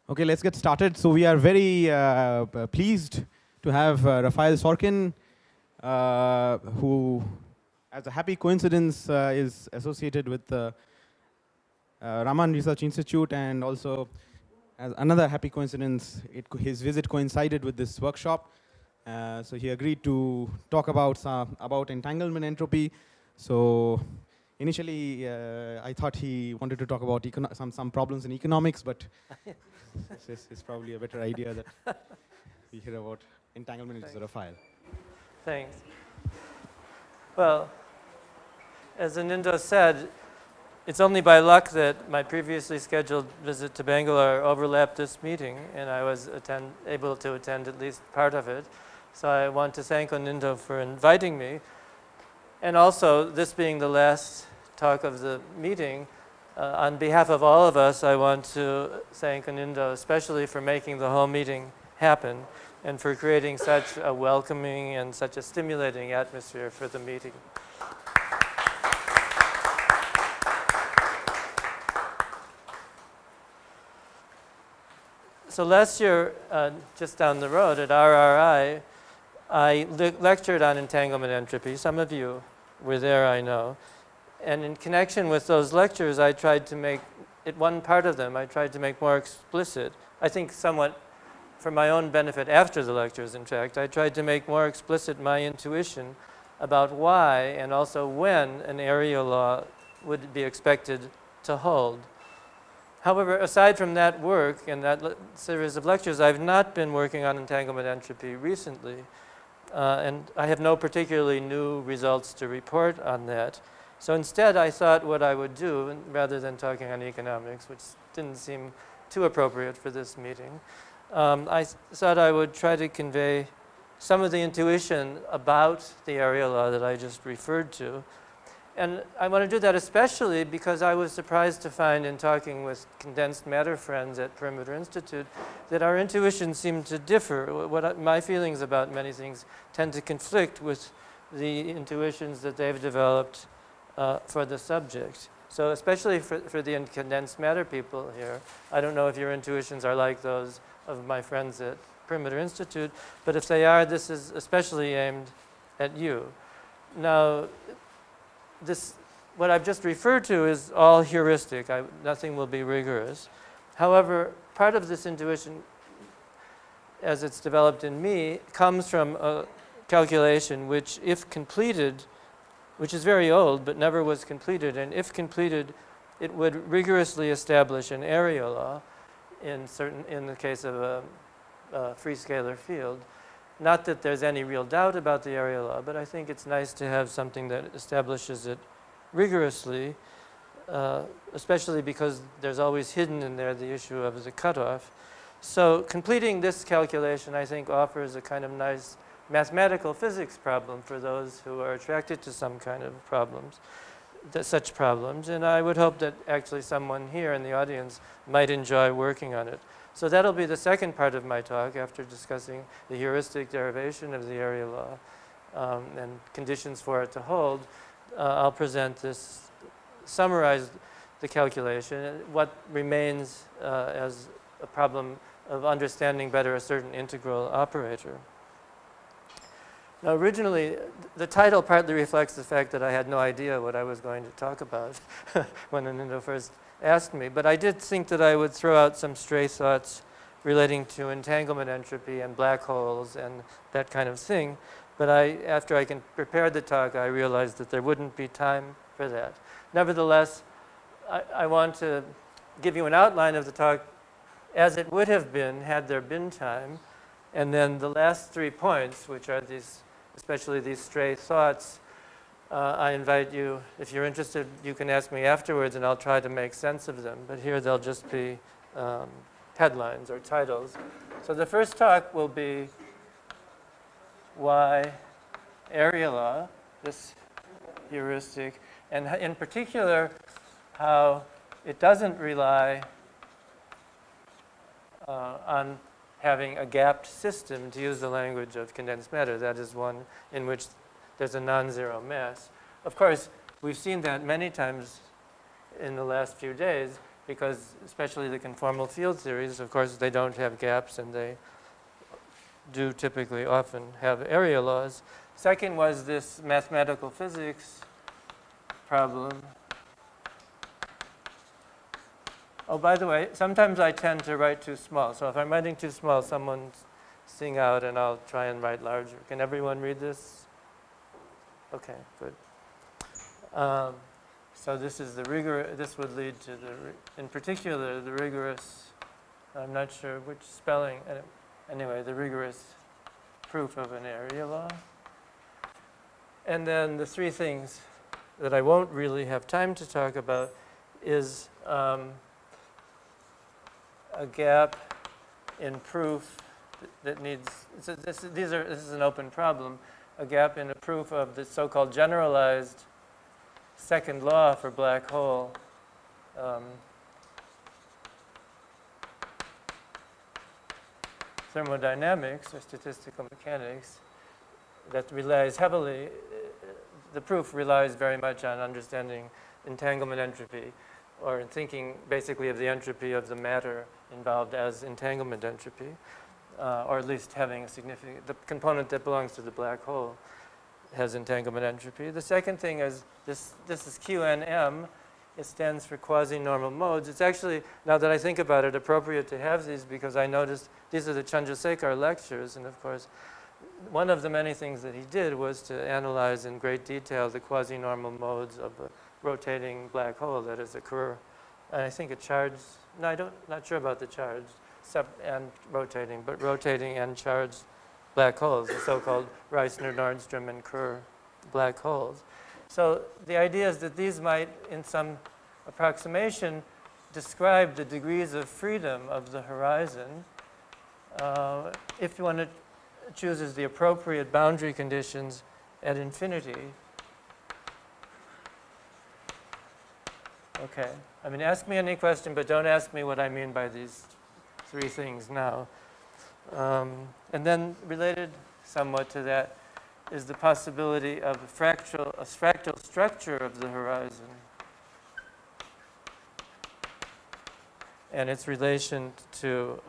Okay, let's get started. So we are very pleased to have Raphael Sorkin, who, as a happy coincidence, is associated with the Raman Research Institute, and also as another happy coincidence, his visit coincided with this workshop. So he agreed to talk about entanglement entropy. So initially, I thought he wanted to talk about some problems in economics, but this is probably a better idea that we hear about entanglement instead of file. Thanks. Well, as Anindo said, it's only by luck that my previously scheduled visit to Bangalore overlapped this meeting, and I was able to attend at least part of it. So I want to thank Anindo for inviting me. And also, this being the last talk of the meeting, on behalf of all of us, I want to thank Anindo especially for making the whole meeting happen and for creating such a welcoming and such a stimulating atmosphere for the meeting. So last year, just down the road at RRI, I lectured on entanglement entropy. Some of you were there, I know. And in connection with those lectures, I tried to make it one part of them, I tried to make more explicit, I think somewhat for my own benefit after the lectures, in fact, I tried to make more explicit my intuition about why and also when an area law would be expected to hold. However, aside from that work and that series of lectures, I've not been working on entanglement entropy recently. And I have no particularly new results to report on that. So instead, I thought what I would do, rather than talking on economics, which didn't seem too appropriate for this meeting, I thought I would try to convey some of the intuition about the area law that I just referred to. And I want to do that especially because I was surprised to find in talking with condensed matter friends at Perimeter Institute that our intuitions seem to differ. My feelings about many things tend to conflict with the intuitions that they've developed for the subject. So especially for the condensed matter people here, I don't know if your intuitions are like those of my friends at Perimeter Institute, but if they are, this is especially aimed at you. Now, what I've just referred to is all heuristic. Nothing will be rigorous. However, part of this intuition, as it's developed in me, comes from a calculation which, if completed, which is very old but never was completed, and if completed, it would rigorously establish an area law in the case of a free scalar field. Not that there's any real doubt about the area law, but I think it's nice to have something that establishes it rigorously, especially because there's always hidden in there the issue of the cutoff. So completing this calculation, I think, offers a kind of nice mathematical physics problem for those who are attracted to some kind of problems, such problems. And I would hope that actually someone here in the audience might enjoy working on it. So that'll be the second part of my talk after discussing the heuristic derivation of the area law and conditions for it to hold. I'll present this, summarize the calculation, what remains as a problem of understanding better a certain integral operator. Now, originally, the title partly reflects the fact that I had no idea what I was going to talk about when Anindo first asked me, but I did think that I would throw out some stray thoughts relating to entanglement entropy and black holes and that kind of thing. But after I prepared the talk, I realized that there wouldn't be time for that. Nevertheless, I want to give you an outline of the talk as it would have been had there been time. And then the last 3 points, which are these, especially these stray thoughts, I invite you, if you're interested, you can ask me afterwards and I'll try to make sense of them. But here they'll just be headlines or titles. So the first talk will be why area law, this heuristic, and in particular, how it doesn't rely on having a gapped system, to use the language of condensed matter. That is one in which there's a non-zero mass. Of course, we've seen that many times in the last few days, because especially the conformal field theories, of course, they don't have gaps, and they do typically often have area laws. Second was this mathematical physics problem. Oh, by the way, sometimes I tend to write too small. So if I'm writing too small, someone sing out and I'll try and write larger. Can everyone read this? Okay, good. So this is the rigorous, this would lead to in particular, the rigorous, I'm not sure which spelling, anyway, the rigorous proof of an area law. And then the three things that I won't really have time to talk about is a gap in proof that needs, this is an open problem, a gap in a proof of the so-called generalized second law for black hole. Thermodynamics or statistical mechanics that relies heavily, the proof relies very much on understanding entanglement entropy, or in thinking basically of the entropy of the matter involved as entanglement entropy, or at least having a significant, the component that belongs to the black hole has entanglement entropy. The second thing is this is QNM. It stands for quasi-normal modes. It's actually, now that I think about it, appropriate to have these because I noticed these are the Chandrasekhar lectures, and of course, one of the many things that he did was to analyze in great detail the quasi-normal modes of a rotating black hole that is occur. And I think a charged, no, not sure about the charged and rotating, but rotating and charged black holes, the so-called Reissner, Nordstrom, and Kerr black holes. So the idea is that these might, in some approximation, describe the degrees of freedom of the horizon if one chooses the appropriate boundary conditions at infinity. Okay. I mean, ask me any question, but don't ask me what I mean by these three things now. And then related somewhat to that is the possibility of a fractal structure of the horizon and its relation to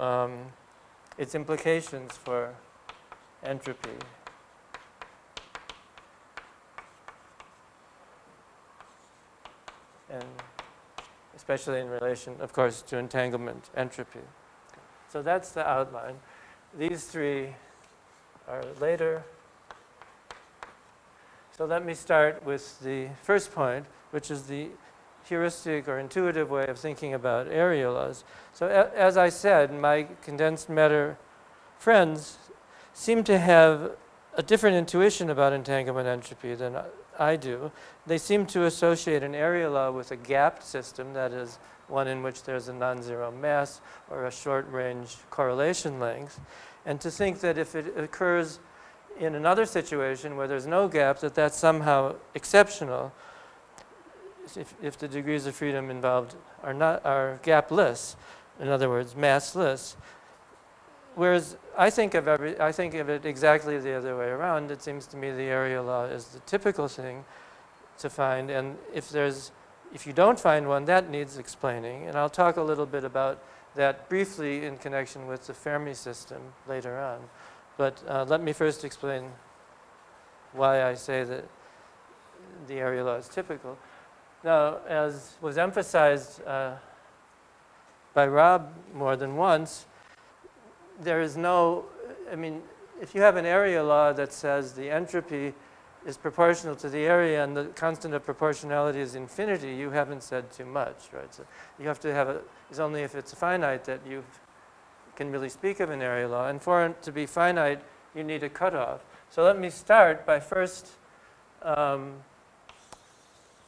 its implications for entropy. And especially in relation, of course, to entanglement entropy. So that's the outline. These three are later. So let me start with the first point, which is the heuristic or intuitive way of thinking about area laws. So as I said, my condensed matter friends seem to have a different intuition about entanglement entropy than I do. They seem to associate an area law with a gapped system, that is, one in which there's a non-zero mass or a short-range correlation length, and to think that if it occurs in another situation where there's no gap, that that's somehow exceptional if the degrees of freedom involved are gapless, in other words, massless. Whereas I think of it exactly the other way around. It seems to me the area law is the typical thing to find, and if you don't find one, that needs explaining. And I'll talk a little bit about that briefly in connection with the Fermi system later on. But let me first explain why I say that the area law is typical. Now, as was emphasized by Rob more than once, there is no, I mean, if you have an area law that says the entropy is proportional to the area and the constant of proportionality is infinity, you haven't said too much, right? So you have to have it's only if it's finite that you can really speak of an area law. And for it to be finite, you need a cutoff. So let me start by first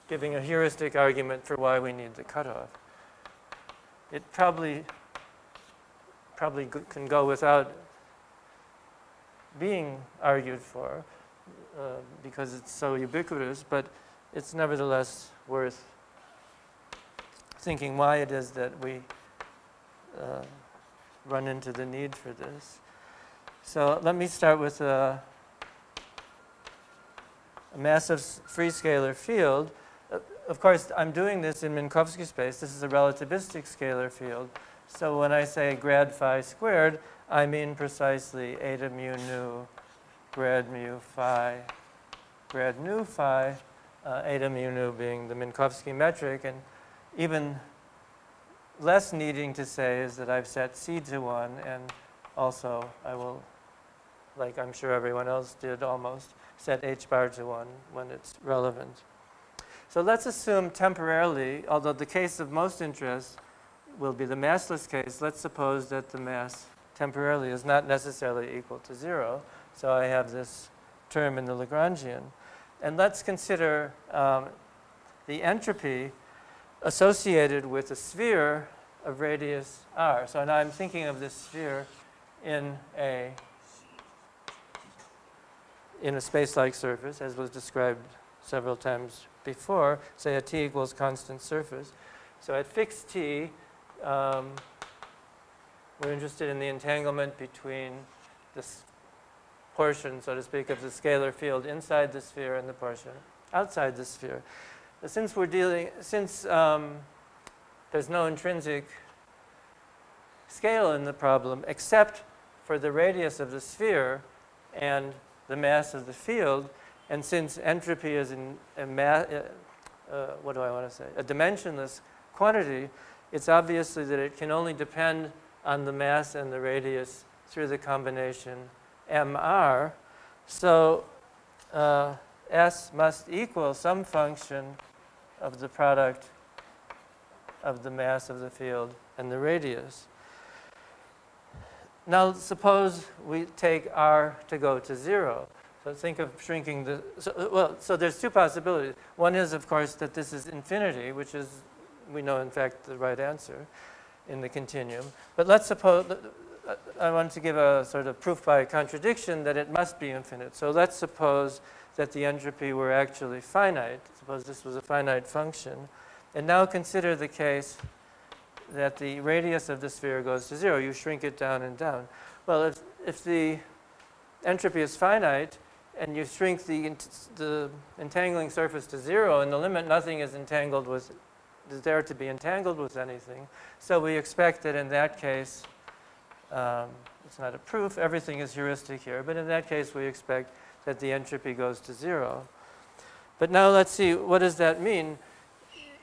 giving a heuristic argument for why we need the cutoff. It probably can go without being argued for because it's so ubiquitous, but it's nevertheless worth thinking why it is that we run into the need for this. So let me start with a massive free scalar field. of course, I'm doing this in Minkowski space. This is a relativistic scalar field. So when I say grad phi squared, I mean precisely eta mu nu grad mu phi, grad nu phi, eta mu nu being the Minkowski metric. And even less needing to say is that I've set C to 1, and also I will, like I'm sure everyone else did almost, set H bar to 1 when it's relevant. So let's assume temporarily, although the case of most interest will be the massless case, let's suppose that the mass temporarily is not necessarily equal to 0. So I have this term in the Lagrangian. And let's consider the entropy associated with a sphere of radius r. So now I'm thinking of this sphere in a space-like surface, as was described several times before, say a t equals constant surface. So at fixed t, we're interested in the entanglement between this portion, so to speak, of the scalar field inside the sphere and the portion outside the sphere. But since there's no intrinsic scale in the problem except for the radius of the sphere and the mass of the field, and since entropy is a dimensionless quantity, it's obviously that it can only depend on the mass and the radius through the combination mr. So S must equal some function of the product of the mass of the field and the radius. Now suppose we take r to go to 0. So think of shrinking the, so there's two possibilities. One is, of course, that this is infinity, which is, we know, in fact, the right answer in the continuum. But let's suppose, I want to give a sort of proof by contradiction that it must be infinite. So let's suppose that the entropy were actually finite. Suppose this was a finite function. And now consider the case that the radius of the sphere goes to 0. You shrink it down and down. Well, if the entropy is finite and you shrink the entangling surface to 0, in the limit nothing is entangled with, is there to be entangled with anything. So we expect that in that case, it's not a proof, everything is heuristic here, but in that case we expect that the entropy goes to 0. But now let's see, what does that mean?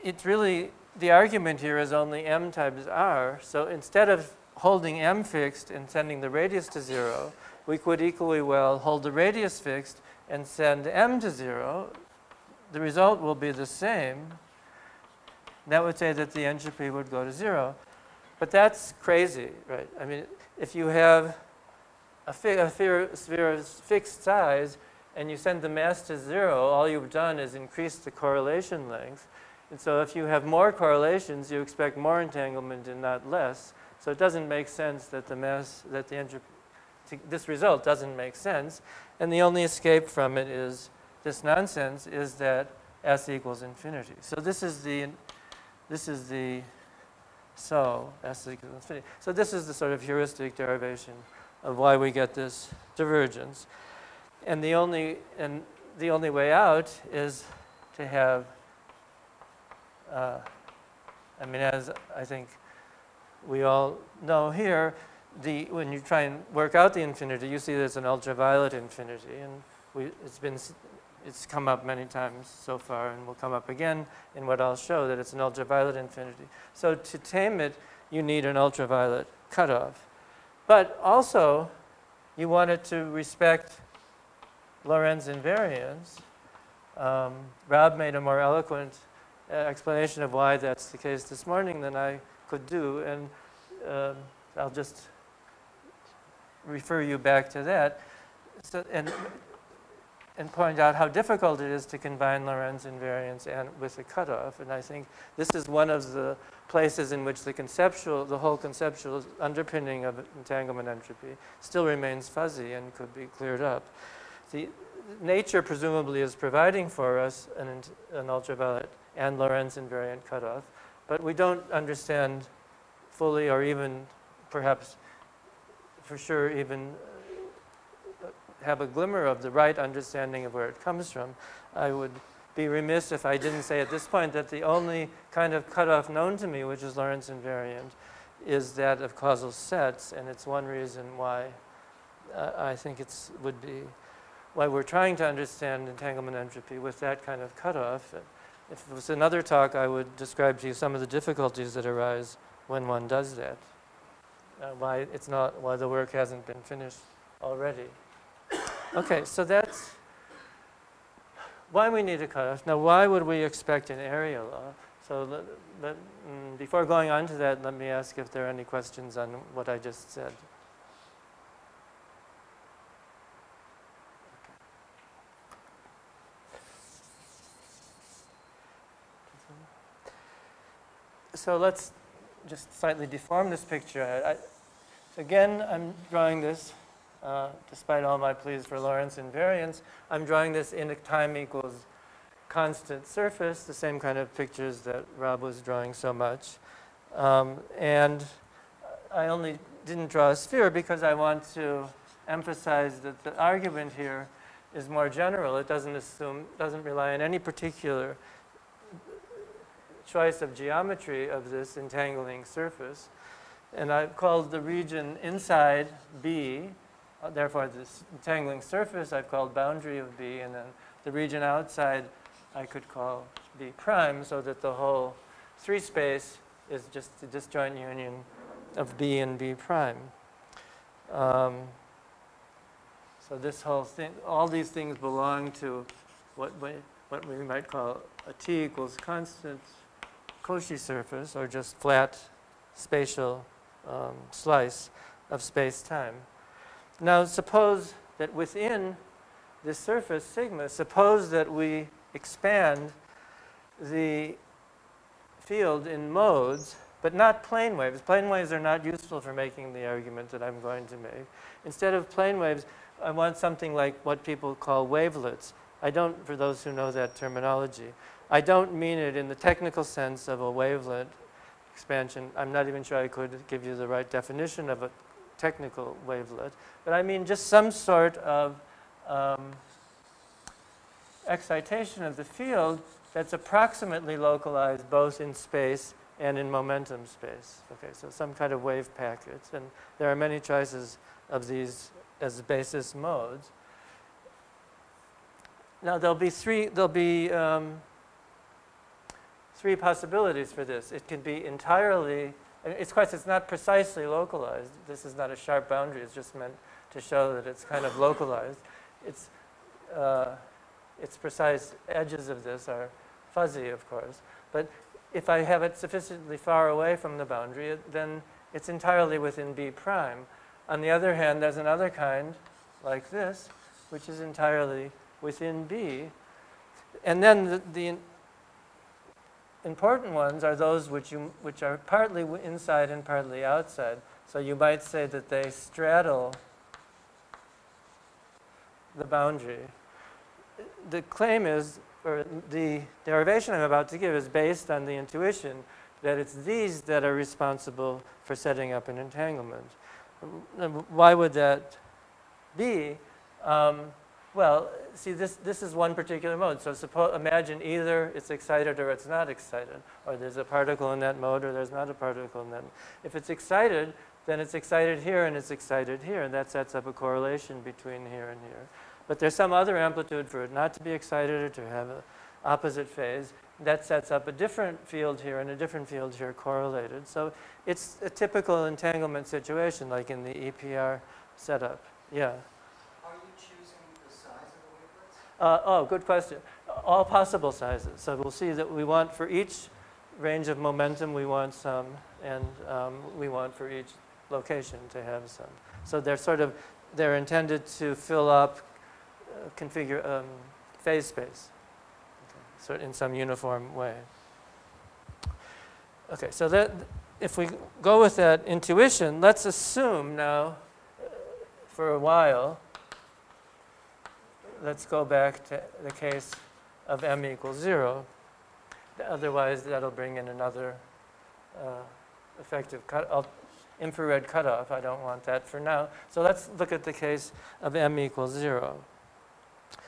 It's really, the argument here is only m times r. So instead of holding m fixed and sending the radius to 0, we could equally well hold the radius fixed and send m to 0. The result will be the same. That would say that the entropy would go to 0. But that's crazy, right? I mean, if you have a sphere of fixed size and you send the mass to 0, all you've done is increase the correlation length. And so if you have more correlations, you expect more entanglement and not less. So it doesn't make sense that the mass, that the entropy, this result doesn't make sense. And the only escape from it is, this nonsense is that S equals infinity. So this is the so S equals infinity. So this is the sort of heuristic derivation of why we get this divergence. And the only way out is to have, I mean, as I think we all know here, when you try and work out the infinity, you see there's an ultraviolet infinity, and it's come up many times so far, and will come up again in what I'll show, that it's an ultraviolet infinity. So to tame it, you need an ultraviolet cutoff. But also, you want it to respect Lorentz invariance. Rob made a more eloquent explanation of why that's the case this morning than I could do, and I'll just refer you back to that. So, and point out how difficult it is to combine Lorentz invariance and with a cutoff. And I think this is one of the places in which the whole conceptual underpinning of entanglement entropy still remains fuzzy and could be cleared up. Nature presumably is providing for us an ultraviolet and Lorentz invariant cutoff, but we don't understand fully, or even perhaps for sure even have a glimmer of the right understanding of where it comes from. I would be remiss if I didn't say at this point that the only kind of cutoff known to me, which is Lorentz invariant, is that of causal sets, and it's one reason why I think would be why we're trying to understand entanglement entropy with that kind of cutoff. If it was another talk, I would describe to you some of the difficulties that arise when one does that. Why the work hasn't been finished already. Okay, so that's why we need a cutoff. Now, why would we expect an area law? So before going on to that, let me ask if there are any questions on what I just said. So let's just slightly deform this picture. Again, I'm drawing this, despite all my pleas for Lorentz invariance, I'm drawing this in a time equals constant surface, the same kind of pictures that Rob was drawing so much. And I only didn't draw a sphere because I want to emphasize that the argument here is more general. It doesn't rely on any particular choice of geometry of this entangling surface. And I've called the region inside B, therefore this entangling surface I've called boundary of B, and then the region outside I could call B prime, so that the whole 3 space is just the disjoint union of B and B prime. So this whole thing, all these things belong to what we might call a T equals constant Cauchy surface, or just flat spatial slice of space-time. Now, suppose that within this surface, sigma, suppose that we expand the field in modes, but not plane waves. Plane waves are not useful for making the argument that I'm going to make. Instead of plane waves, I want something like what people call wavelets. I don't, for those who know that terminology, I don't mean it in the technical sense of a wavelet expansion. I'm not even sure I could give you the right definition of a technical wavelet. But I mean just some sort of excitation of the field that's approximately localized both in space and in momentum space. Okay, so some kind of wave packets. And there are many choices of these as basis modes. Now there'll be three possibilities for this. It can be entirely, it's not precisely localized. This is not a sharp boundary. It's just meant to show that it's kind of localized. Its precise edges of this are fuzzy, of course. But if I have it sufficiently far away from the boundary, then it's entirely within B prime. On the other hand, there's another kind, like this, which is entirely within B. And then the important ones are those which are partly inside and partly outside. So you might say that they straddle the boundary. The claim is, or the derivation I'm about to give is based on the intuition that it's these that are responsible for setting up an entanglement. Why would that be? Well, see, this is one particular mode. So imagine either it's excited or it's not excited, or there's a particle in that mode or there's not a particle in that mode. If it's excited, then it's excited here and it's excited here, and that sets up a correlation between here and here. But there's some other amplitude for it not to be excited or to have an opposite phase. That sets up a different field here and a different field here correlated. So it's a typical entanglement situation, like in the EPR setup. Yeah? Oh, good question. All possible sizes. So we'll see that we want for each range of momentum, we want some, and we want for each location to have some. So they're intended to fill up phase space, so in some uniform way. Okay, so that if we go with that intuition, let's assume now, for a while, let's go back to the case of m equals 0. Otherwise, that'll bring in another effective infrared cutoff. I don't want that for now. So let's look at the case of m equals 0.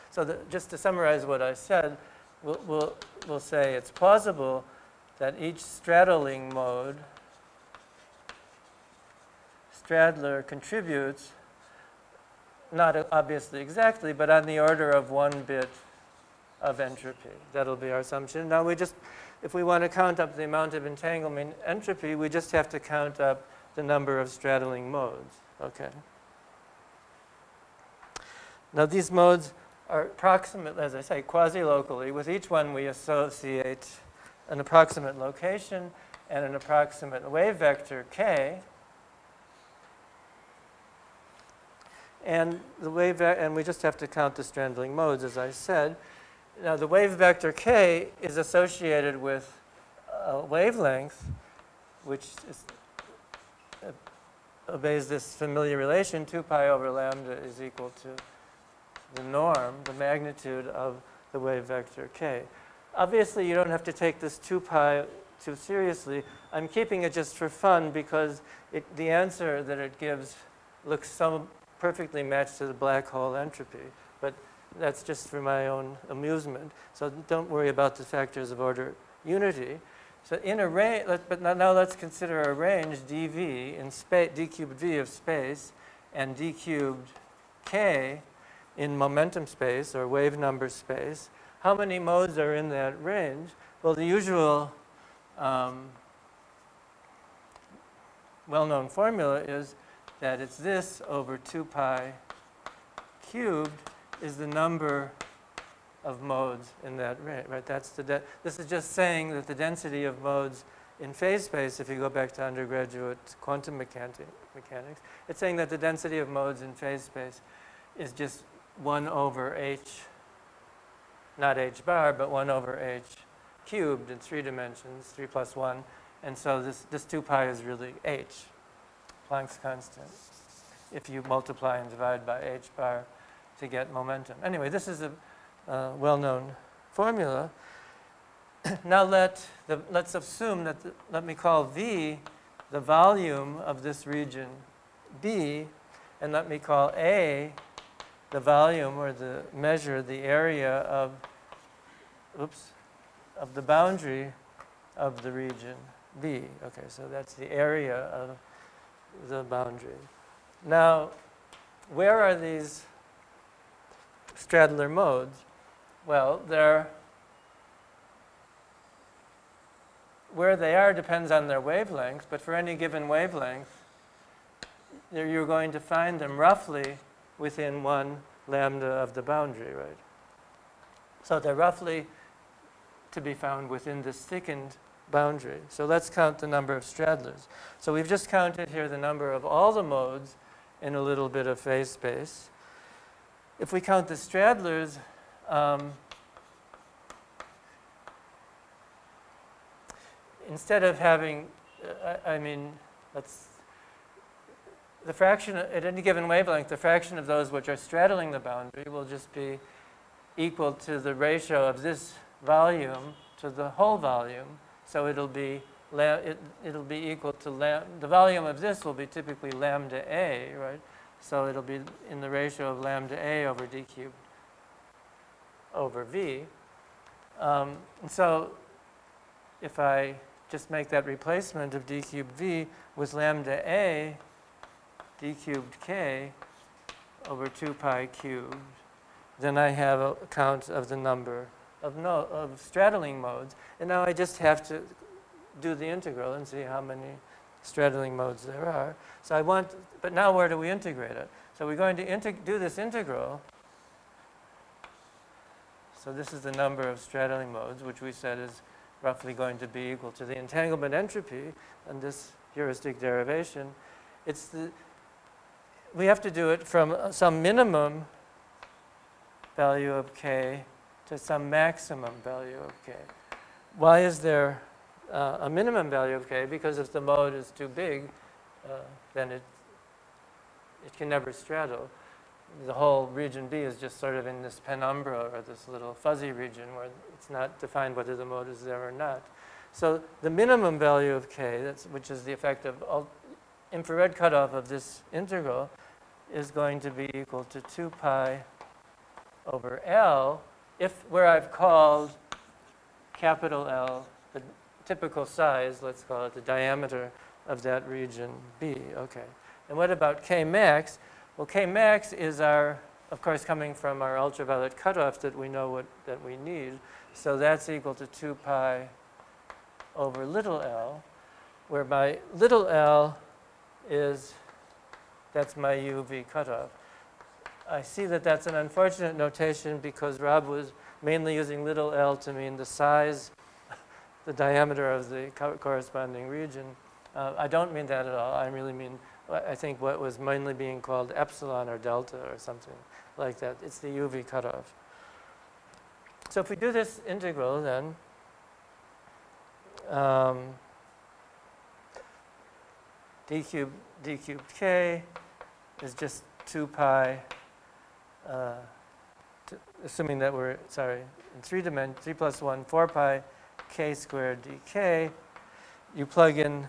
So just to summarize what I said, we'll say it's plausible that each straddling mode, straddler contributes, not obviously exactly, but on the order of 1 bit of entropy. That'll be our assumption. Now if we want to count up the amount of entanglement entropy, we just have to count up the number of straddling modes. Okay. Now these modes are approximate, as I say, quasi-locally. With each one we associate an approximate location and an approximate wave vector k. And we just have to count the straddling modes, as I said. Now the wave vector k is associated with a wavelength, which obeys this familiar relation: 2 pi over lambda is equal to the norm, the magnitude of the wave vector k. Obviously, you don't have to take this 2 pi too seriously. I'm keeping it just for fun because the answer that it gives looks so perfectly matched to the black hole entropy. But that's just for my own amusement. So don't worry about the factors of order unity. So in a range, but now let's consider a range dv in space, d cubed v of space, and d cubed k in momentum space or wave number space. How many modes are in that range? Well, the usual well-known formula is that it's this over 2 pi cubed is the number of modes in that range, right? This is just saying that the density of modes in phase space, if you go back to undergraduate quantum mechanics, it's saying that the density of modes in phase space is just 1 over h, not h bar, but 1 over h cubed in 3 dimensions, 3 plus 1. And so this 2 pi is really h, Planck's constant, if you multiply and divide by h bar to get momentum. Anyway, this is a well-known formula. Now let's assume that, let me call V the volume of this region B, and let me call A the volume or the measure, the area of, of the boundary of the region B. Okay, so that's the area of the boundary. Now, where are these straddler modes? Well, where they are depends on their wavelength, but for any given wavelength, you're going to find them roughly within 1 lambda of the boundary, right? So they're roughly to be found within this thickened boundary. So let's count the number of straddlers. So we've just counted here the number of all the modes in a little bit of phase space. If we count the straddlers, instead of having, the fraction at any given wavelength, the fraction of those which are straddling the boundary will just be equal to the ratio of this volume to the whole volume. So it'll be equal to the volume of this will be typically lambda A, right? So it'll be in the ratio of lambda A over d cubed over V. And so if I just make that replacement of d cubed V with lambda A d cubed k over 2 pi cubed, then I have a count of the number of straddling modes. And now I just have to do the integral and see how many straddling modes there are. So but now where do we integrate it? So we're going to do this integral. So this is the number of straddling modes, which we said is roughly going to be equal to the entanglement entropy and this heuristic derivation. We have to do it from some minimum value of k to some maximum value of k. Why is there a minimum value of k? Because if the mode is too big, then it can never straddle. The whole region B is just sort of in this penumbra, or this little fuzzy region where it's not defined whether the mode is there or not. So the minimum value of k, which is the effective infrared cutoff of this integral, is going to be equal to 2 pi over L, where I've called capital L, the typical size, let's call it the diameter of that region B. Okay. And what about K max? Well, K max is our, of course, coming from our ultraviolet cutoff that we know that we need. So that's equal to 2 pi over little l, whereby little l is, that's my UV cutoff. I see that that's an unfortunate notation because Rob was mainly using little l to mean the size, the diameter of the corresponding region. I don't mean that at all. I really mean, I think what was mainly being called epsilon or delta or something like that. It's the UV cutoff. So if we do this integral, then d cubed k is just 2 pi, assuming that we're, sorry, in 3 plus 1, 4 pi k squared dk. You plug in,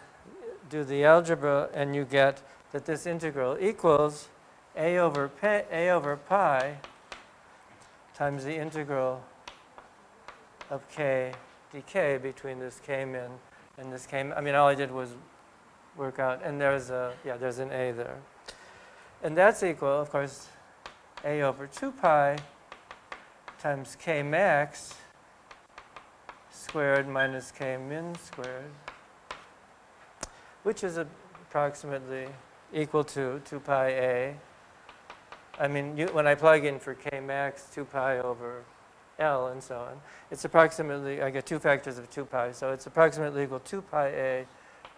do the algebra, and you get that this integral equals a over pi times the integral of k dk between this k min and this k min. I mean, all I did was work out, and there's a, yeah, there's an a there. And that's equal, of course, a over 2 pi times k max squared minus k min squared, which is approximately equal to 2 pi a. I mean, when I plug in for k max, 2 pi over L and so on, it's approximately, I get 2 factors of 2 pi, so it's approximately equal to 2 pi a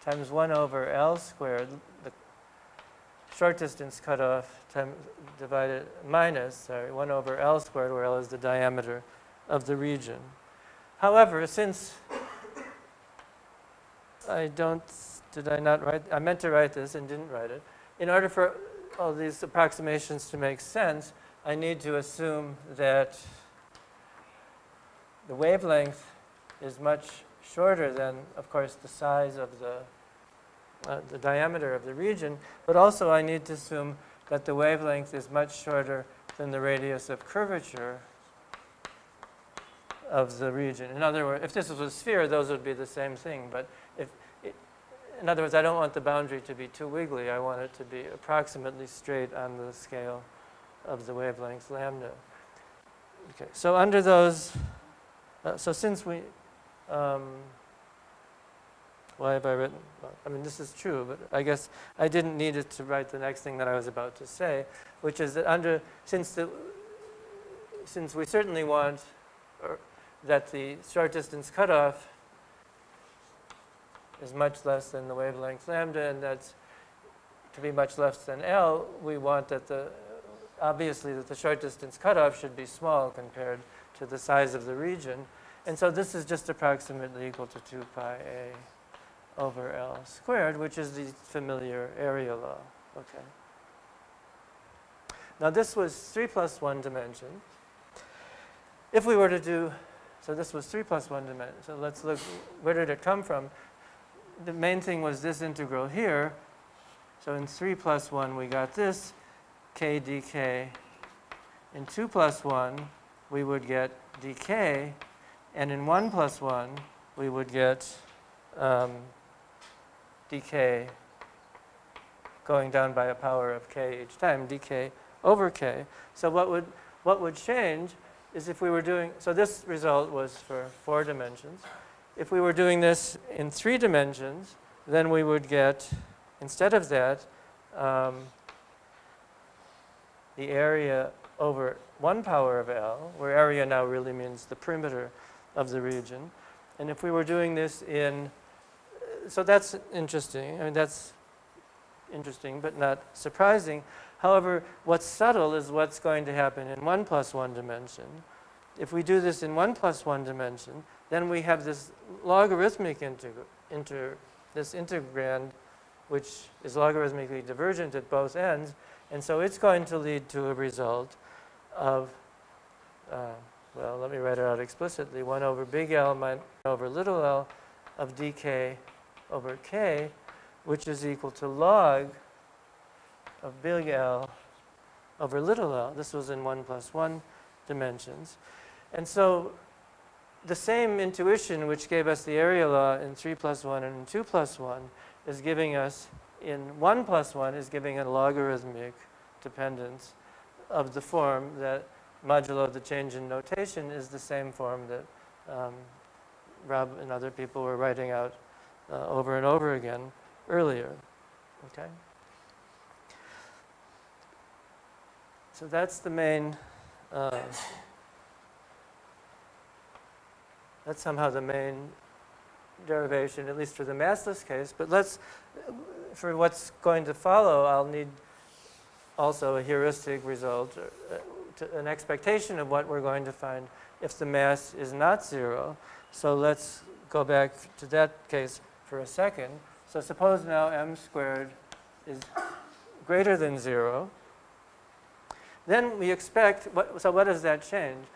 times 1 over L squared, the short distance cutoff, divided minus, sorry, 1 over L squared, where L is the diameter of the region. However, since did I not write, I meant to write this and didn't write it. In order for all these approximations to make sense, I need to assume that the wavelength is much shorter than, of course, the size of the diameter of the region, but also I need to assume that the wavelength is much shorter than the radius of curvature of the region. In other words, if this was a sphere, those would be the same thing, but in other words, I don't want the boundary to be too wiggly. I want it to be approximately straight on the scale of the wavelength lambda. Okay, so under those, so since we, why have I written? Well, I mean, this is true, but I guess I didn't need it to write the next thing that I was about to say, which is that since we certainly want that the short distance cutoff is much less than the wavelength lambda, and that's to be much less than L, we want that obviously that the short distance cutoff should be small compared to the size of the region. And so this is just approximately equal to 2 pi a over L squared, which is the familiar area law. Okay. Now this was 3 plus 1 dimension. If we were to do, so this was 3 plus 1 dimension. So let's look, where did it come from? The main thing was this integral here. So in 3 plus 1, we got this k dk. In 2 plus 1, we would get dk. And in 1 plus 1, we would get dk going down by a power of k each time, dk over k. So what would change is if we were doing, so this result was for 4 dimensions. If we were doing this in 3 dimensions, then we would get, instead of that, the area over 1 power of L, where area now really means the perimeter of the region. And if we were doing this in, so that's interesting. I mean, that's interesting, but not surprising. However, what's subtle is what's going to happen in 1 plus 1 dimension. If we do this in 1 plus 1 dimension, then we have this logarithmic this integrand, which is logarithmically divergent at both ends. And so it's going to lead to a result of, well, let me write it out explicitly, 1 over big L minus 1 over little l of dk over k, which is equal to log of big L over little l. This was in 1 plus 1 dimensions. And so the same intuition which gave us the area law in 3 plus 1 and in 2 plus 1 is giving us, in 1 plus 1, is giving a logarithmic dependence of the form that modulo the change in notation is the same form that Rob and other people were writing out over and over again earlier. Okay? So that's the main, that's somehow the main derivation, at least for the massless case. But let's, for what's going to follow, I'll need also a heuristic result, an expectation of what we're going to find if the mass is not 0. So let's go back to that case for a second. So suppose now m squared is greater than 0. Then we expect, so what does that change?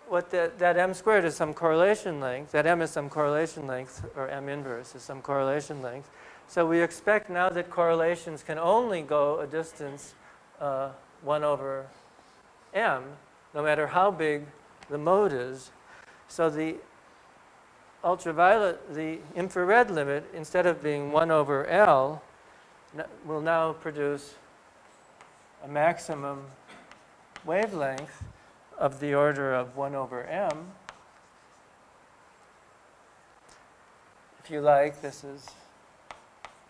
That m squared is some correlation length. That m is some correlation length, or m inverse is some correlation length. So we expect now that correlations can only go a distance 1 over m, no matter how big the mode is. So the ultraviolet, the infrared limit, instead of being 1 over L, will now produce a maximum wavelength of the order of 1 over m. If you like, this is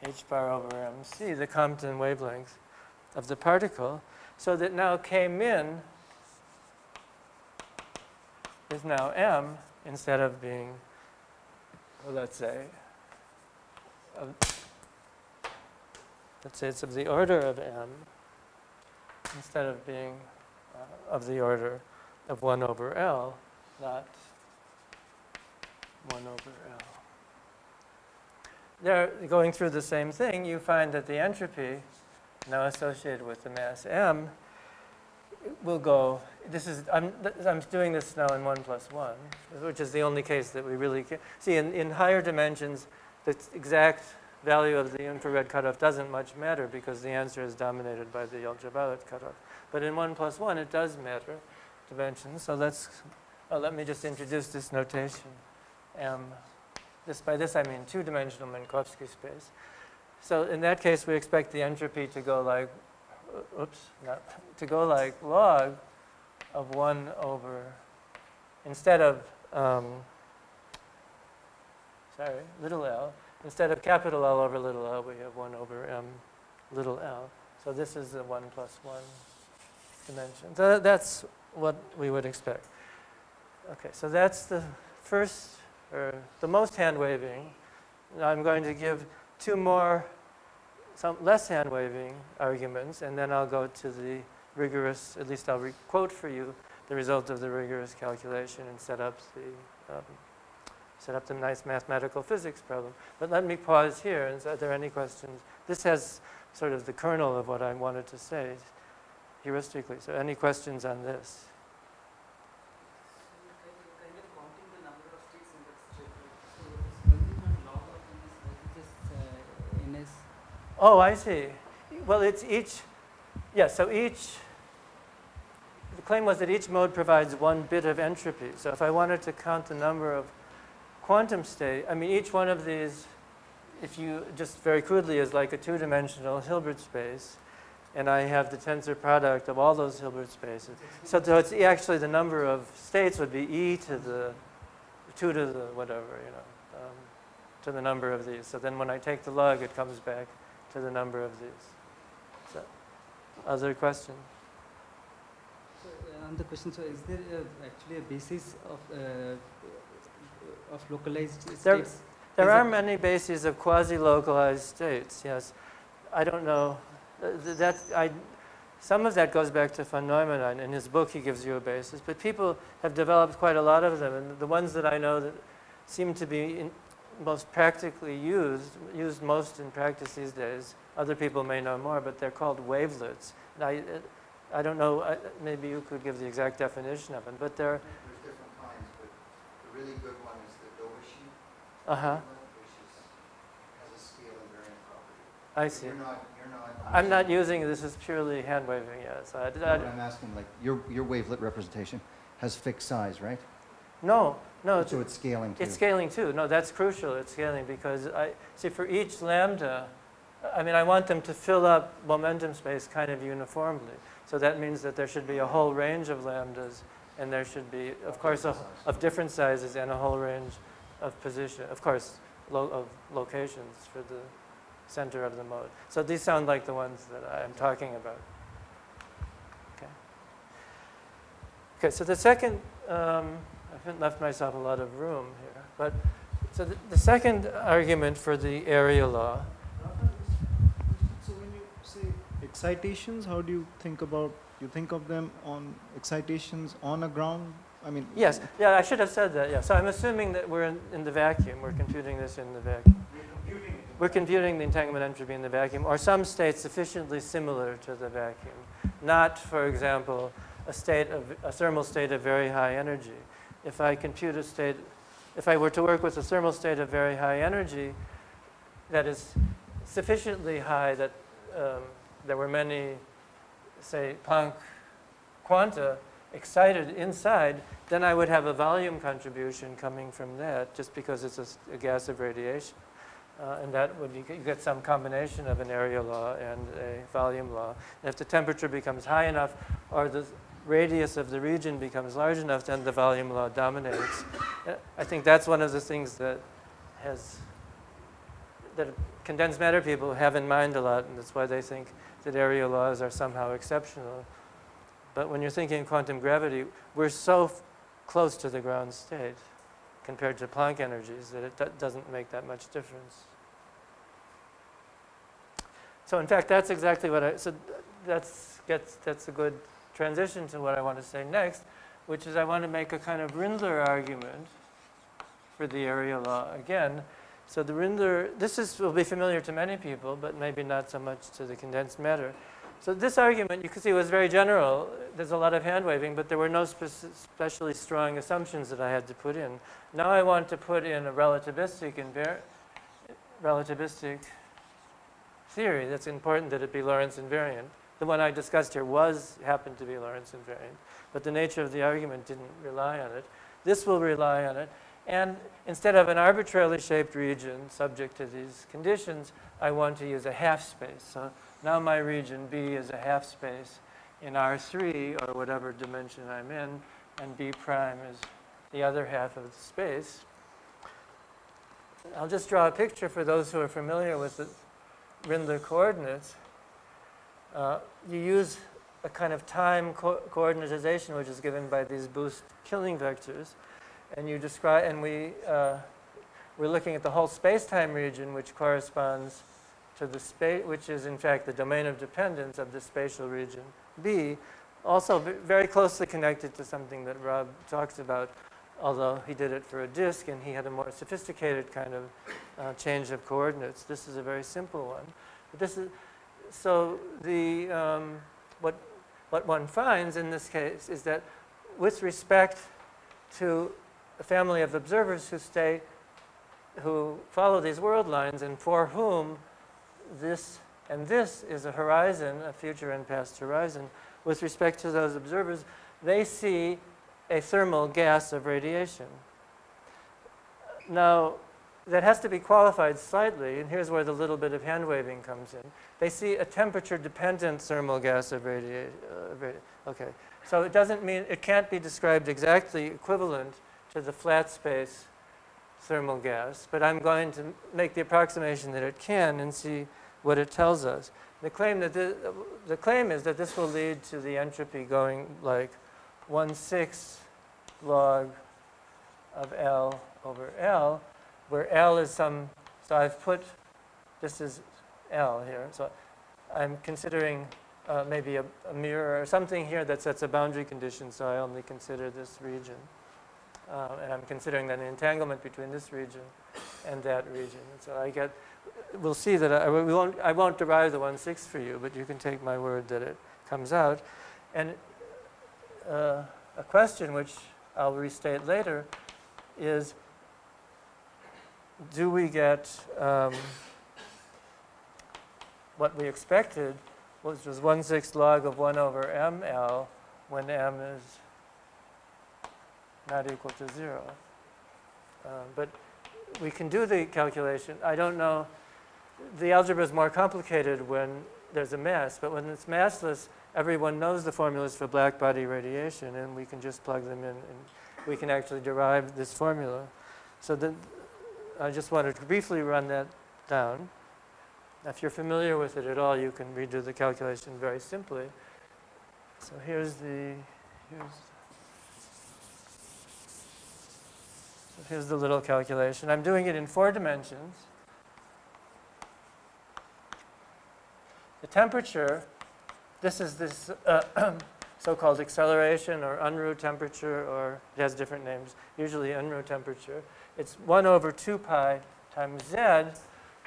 h bar over mc, the Compton wavelength of the particle, so that now k min is now m instead of being, well, let's say it's of the order of m instead of being of the order of 1 over L, not 1 over L. There, going through the same thing, you find that the entropy now associated with the mass m will go, I'm doing this now in 1 plus 1, which is the only case that we really can. See, in higher dimensions, the exact value of the infrared cutoff doesn't much matter because the answer is dominated by the ultraviolet cutoff. But in 1 plus 1, it does matter, dimensions. So let me just introduce this notation. By this I mean two-dimensional Minkowski space. So in that case, we expect the entropy to go like, log of 1 over, instead of, little l. Instead of capital L over little l, we have 1 over m little l. So this is the 1 plus 1 dimension. So that's what we would expect. Okay, so that's the first, or the most hand-waving. Now I'm going to give two more, some less hand-waving arguments, and then I'll go to the rigorous, at least I'll quote for you the result of the rigorous calculation and set up the nice mathematical physics problem. But let me pause here, and are there any questions? This has sort of the kernel of what I wanted to say heuristically. So any questions on this? Oh, I see. Well, it's each, yes, so the claim was that each mode provides one bit of entropy. So if I wanted to count the number of quantum state, I mean, each one of these, if you just very crudely, is like a two-dimensional Hilbert space. And I have the tensor product of all those Hilbert spaces. So it's actually the number of states would be e to the 2 to the whatever, to the number of these. So then when I take the log, it comes back to the number of these. So, other question? So, on the question, so is there actually a basis of localized states? There are many bases of quasi-localized states, yes. I don't know. Some of that goes back to von Neumann. In his book, he gives you a basis. But people have developed quite a lot of them. And the ones that I know that seem to be most practically used most in practice these days, other people may know more, but they're called wavelets. And I don't know, maybe you could give the exact definition of them. But there's different kinds, but the really good one is the derivation. Which has a scaling variant property. I see. You're not I'm not using this as purely hand waving yet. So I'm asking, like, your wavelet representation has fixed size, right? No, No, So it's scaling too. it's scaling too. No, that's crucial. It's scaling because see for each lambda, I mean I want them to fill up momentum space kind of uniformly. So that means that there should be a whole range of lambdas, and there should be, of course, of different sizes and a whole range of position, of course, of locations for the center of the mode. So these sound like the ones that I'm talking about. Okay. Okay. So the second, I haven't left myself a lot of room here, but so the second argument for the area law. So when you say excitations, how do you think about? You think of them on excitations on a ground? I mean. Yes. Yeah. I should have said that. Yeah. So I'm assuming that we're in the vacuum. We're computing this in the vacuum. We're computing the entanglement entropy in the vacuum, or some state sufficiently similar to the vacuum. Not, for example, a thermal state of very high energy. If I compute a state, if I were to work with a thermal state of very high energy that is sufficiently high that there were many, say, Planck quanta excited inside, then I would have a volume contribution coming from that just because it's a gas of radiation. And that would you get some combination of an area law and a volume law. And if the temperature becomes high enough or the radius of the region becomes large enough, then the volume law dominates. I think that's one of the things that condensed matter people have in mind a lot, and that's why they think that area laws are somehow exceptional. But when you're thinking quantum gravity, we're so close to the ground state compared to Planck energies that it doesn't make that much difference. So in fact, that's exactly what so that's a good transition to what I want to say next, which is I want to make a kind of Rindler argument for the area law again. So the Rindler, will be familiar to many people, but maybe not so much to the condensed matter. So this argument, you can see, was very general. There's a lot of hand waving, but there were no especially strong assumptions that I had to put in. Now I want to put in a relativistic theory. That's important that it be Lorentz invariant. The one I discussed here happened to be Lorentz invariant, but the nature of the argument didn't rely on it. This will rely on it. And instead of an arbitrarily shaped region subject to these conditions, I want to use a half space. So now my region B is a half space in R3, or whatever dimension I'm in, and B prime is the other half of the space. I'll just draw a picture for those who are familiar with the Rindler coordinates. You use a kind of time coordinatization, which is given by these boost killing vectors, and you describe, and we're looking at the whole space-time region, which corresponds to the space, which is in fact the domain of dependence of the spatial region B, also very closely connected to something that Rob talks about, although he did it for a disk and he had a more sophisticated kind of change of coordinates. This is a very simple one. But this is, so the, what one finds in this case is that with respect to a family of observers who follow these world lines and for whom this and this is a horizon, a future and past horizon, with respect to those observers, they see a thermal gas of radiation. Now, that has to be qualified slightly, and here's where the little bit of hand waving comes in. They see a temperature-dependent thermal gas of radiation. Okay, so it doesn't mean, it can't be described exactly equivalent to the flat space thermal gas, but I'm going to make the approximation that it can and see what it tells us. The claim is that this will lead to the entropy going like 1/6 log of L over L, where L is some, so I've put, this is L here, so I'm considering maybe a mirror or something here that sets a boundary condition, so I only consider this region. And I'm considering that an entanglement between this region and that region. And so I get, we'll see that I won't derive the 1/6 for you, but you can take my word that it comes out. And a question which I'll restate later is, do we get what we expected, which was 1/6 log of 1 over ml when m is not equal to 0. But we can do the calculation. I don't know. The algebra is more complicated when there's a mass, but when it's massless, everyone knows the formulas for black body radiation, and we can just plug them in, and we can actually derive this formula. So I just wanted to briefly run that down. If you're familiar with it at all, you can redo the calculation very simply. So here's the little calculation. I'm doing it in 4 dimensions. The temperature, this is this so-called acceleration or Unruh temperature, or it has different names, usually Unruh temperature. It's 1 over 2 pi times z,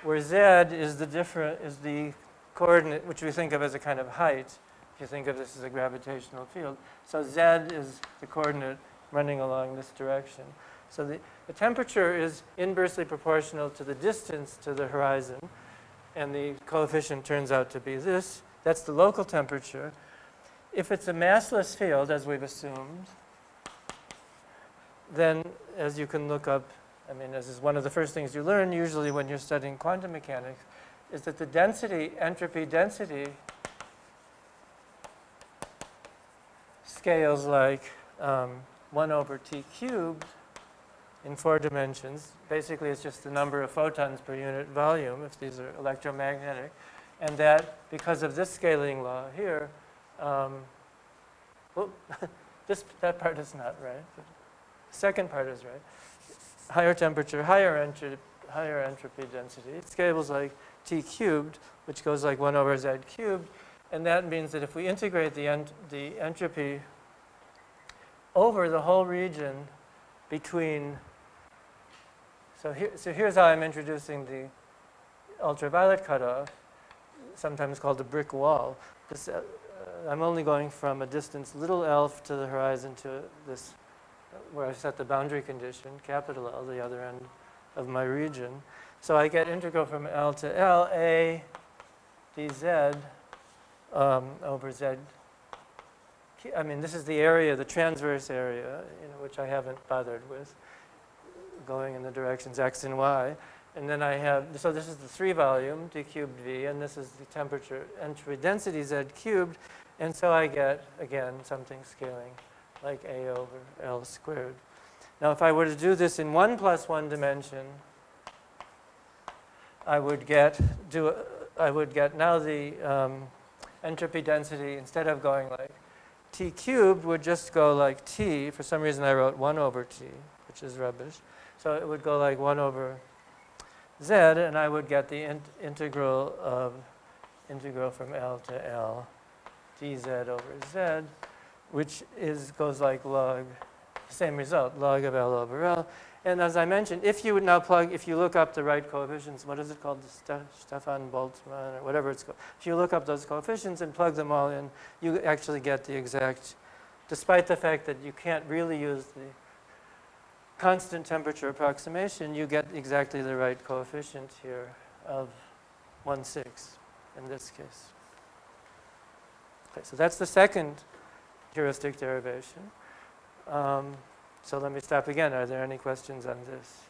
where z is the coordinate, which we think of as a kind of height, if you think of this as a gravitational field. So z is the coordinate running along this direction. So the temperature is inversely proportional to the distance to the horizon, and the coefficient turns out to be this. That's the local temperature. If it's a massless field, as we've assumed, then as you can look up, I mean, this is one of the first things you learn usually when you're studying quantum mechanics, is that the density, entropy density, scales like 1 over t cubed in 4 dimensions. Basically, it's just the number of photons per unit volume, if these are electromagnetic. And that, because of this scaling law here, well, that part is not right. But the second part is right. Higher temperature, higher entropy density. It scales like t cubed, which goes like 1 over z cubed. And that means that if we integrate the entropy over the whole region between, so here's how I'm introducing the ultraviolet cutoff, sometimes called the brick wall. I'm only going from a distance little l to the horizon to this, where I've set the boundary condition, capital L, the other end of my region. So I get integral from L to L, A dz over z. I mean, this is the area, the transverse area, which I haven't bothered with, going in the directions x and y. And then I have, so this is the 3 volume, d cubed v, and this is the temperature, entropy density z cubed. And so I get, again, something scaling like a over L squared. Now, if I were to do this in 1 plus 1 dimension, I would get now the entropy density, instead of going like t cubed, would just go like t. For some reason, I wrote 1 over t, which is rubbish. So it would go like 1 over z, and I would get the integral from L to L dz over z, which goes like log, same result, log of L over L. And as I mentioned, if you look up the right coefficients, what is it called, Stefan Boltzmann, or whatever it's called. If you look up those coefficients and plug them all in, you actually get the exact, despite the fact that you can't really use the constant temperature approximation, you get exactly the right coefficient here of 1/6 in this case. Okay, so that's the second heuristic derivation. So let me stop again. Are there any questions on this?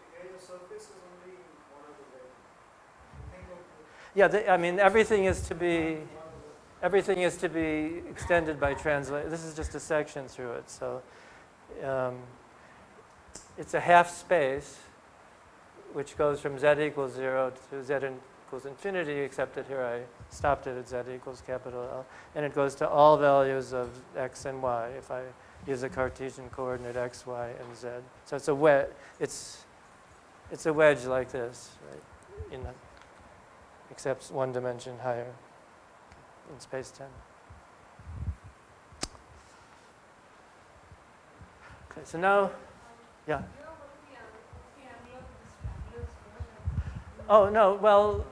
So the surface is only one of the Yeah, I mean, everything is to be extended by translation. This is just a section through it. So it's a half space, which goes from z equals 0 to z equals infinity, except that here I stopped it at z equals capital L. And it goes to all values of x and y if I use a Cartesian coordinate x, y, and z. So it's a wedge. It's a wedge like this, right? Except 1 dimension higher in space-time. Okay, so now, yeah. Oh, no, well,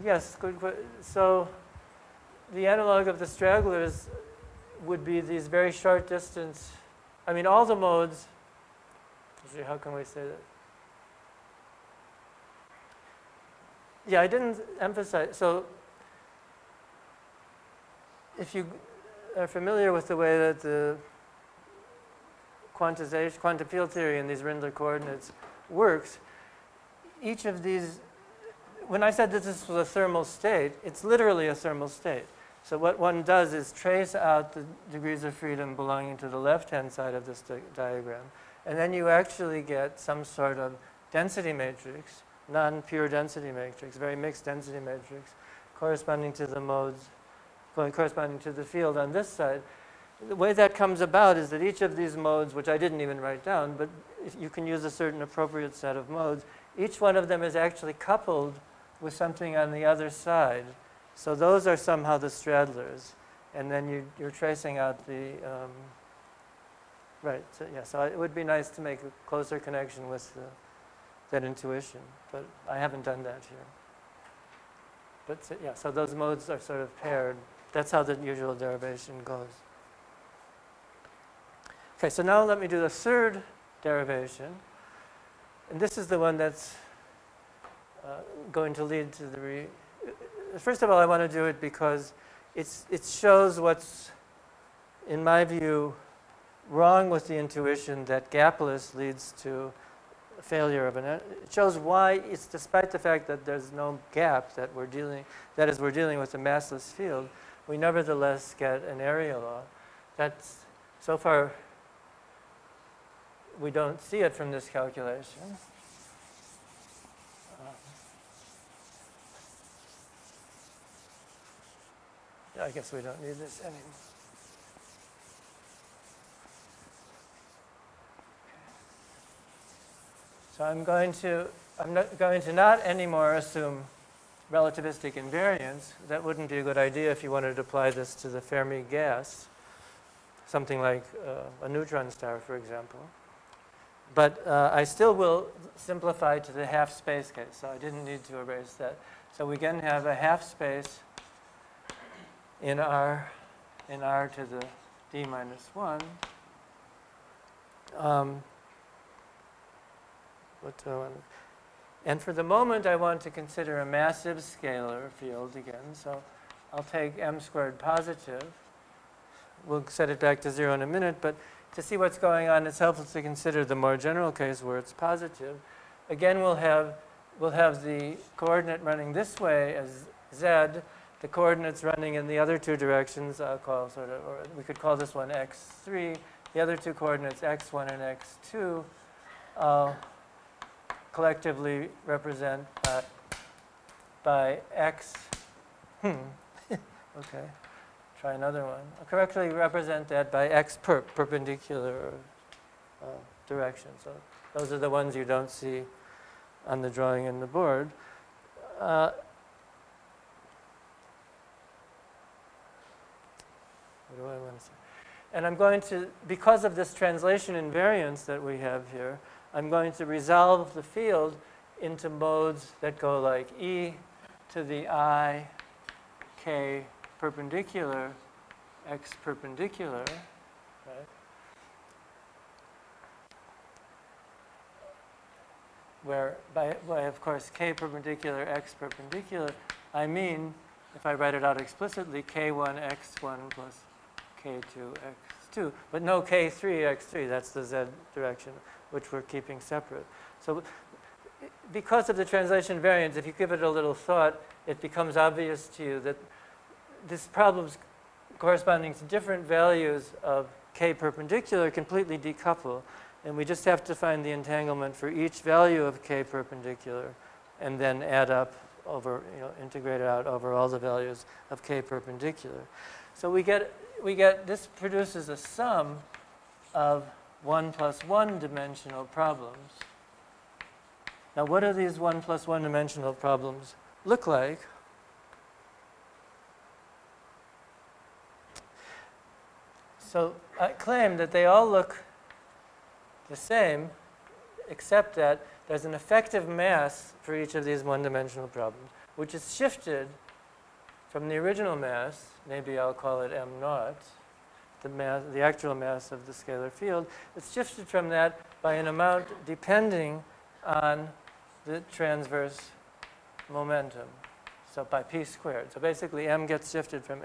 yes, good. So the analog of the stragglers would be these very short distance. I mean, all the modes, how can we say that? Yeah, I didn't emphasize. So if you, are familiar with the way that the quantum field theory and these Rindler coordinates works, each of these, when I said that this was a thermal state, it's literally a thermal state. So what one does is trace out the degrees of freedom belonging to the left-hand side of this diagram, and then you actually get some sort of density matrix, non-pure density matrix, very mixed density matrix, corresponding to the modes, corresponding to the field on this side. The way that comes about is that each of these modes, which I didn't even write down, but if you can use a certain appropriate set of modes, each one of them is actually coupled with something on the other side. So those are somehow the straddlers. And then you're tracing out the, right, so yeah, so it would be nice to make a closer connection with that intuition, but I haven't done that here. But so, yeah, so those modes are sort of paired. That's how the usual derivation goes. Okay, so now let me do the third derivation. And this is the one that's going to lead to the first of all, I want to do it because it shows what's, in my view, wrong with the intuition that gapless leads to failure of it shows why it's, despite the fact that there's no gap that we're dealing with a massless field, we nevertheless get an area law. That's, so far, we don't see it from this calculation. I guess we don't need this anymore. So I'm not going to not anymore assume relativistic invariance. That wouldn't be a good idea if you wanted to apply this to the Fermi gas, something like a neutron star, for example. But I still will simplify to the half space case, so I didn't need to erase that. So we can have a half space in R to the d minus 1. What do I want to, and for the moment, I want to consider a massive scalar field again. So I'll take m squared positive. We'll set it back to 0 in a minute, but to see what's going on, it's helpful to consider the more general case where it's positive. Again, we'll have the coordinate running this way as z, the coordinates running in the other two directions. I'll call sort of, or we could call this one x3. The other two coordinates, x1 and x2, collectively represent by x. Okay, try another one. I'll correctly represent that by x perpendicular direction. So those are the ones you don't see on the drawing in the board. What do I want to say? And I'm going to, because of this translation invariance that we have here, I'm going to resolve the field into modes that go like e to the I, k perpendicular, x perpendicular, right? Where by of course, k perpendicular, x perpendicular, I mean, if I write it out explicitly, k1, x1 plus k2, x2, but no k3, x3, that's the z direction, which we're keeping separate. So because of the translation variance, if you give it a little thought, it becomes obvious to you that this problem's corresponding to different values of k perpendicular completely decouple, and we just have to find the entanglement for each value of k perpendicular and then add up over, integrate it out over all the values of k perpendicular. So we get this produces a sum of 1 plus 1 dimensional problems. Now, what do these 1 plus 1 dimensional problems look like? So I claim that they all look the same, except that there's an effective mass for each of these one-dimensional problems, which is shifted from the original mass. Maybe I'll call it m naught, the actual mass of the scalar field. It's shifted from that by an amount depending on the transverse momentum, so by p squared. So basically, m gets shifted from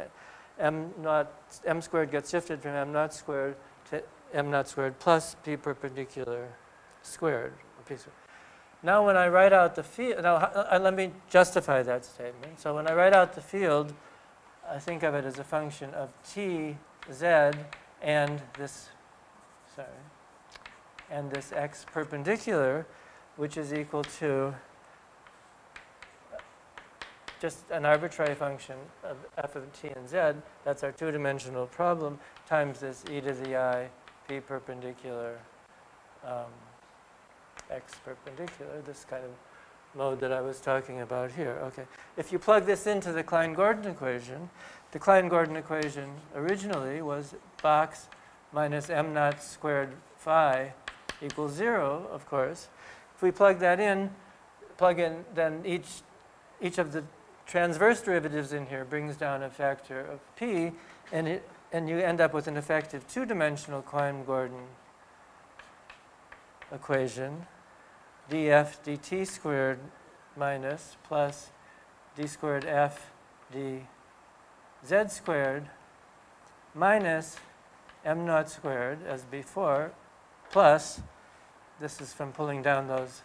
m squared gets shifted from m naught squared to m naught squared plus p perpendicular squared. Now when I write out the field, now let me justify that statement. So when I write out the field, I think of it as a function of t, z, and this, and this x perpendicular, which is equal to just an arbitrary function of f of t and z. That's our two-dimensional problem, times this e to the I p perpendicular x perpendicular, this kind of mode that I was talking about here. Okay. If you plug this into the Klein-Gordon equation, the Klein-Gordon equation originally was box minus m naught squared phi equals 0, of course. If we plug that in, then each of the transverse derivatives in here brings down a factor of p, and you end up with an effective two-dimensional Klein-Gordon equation, df dt squared minus plus d squared f dz squared minus m naught squared as before, plus, this is from pulling down those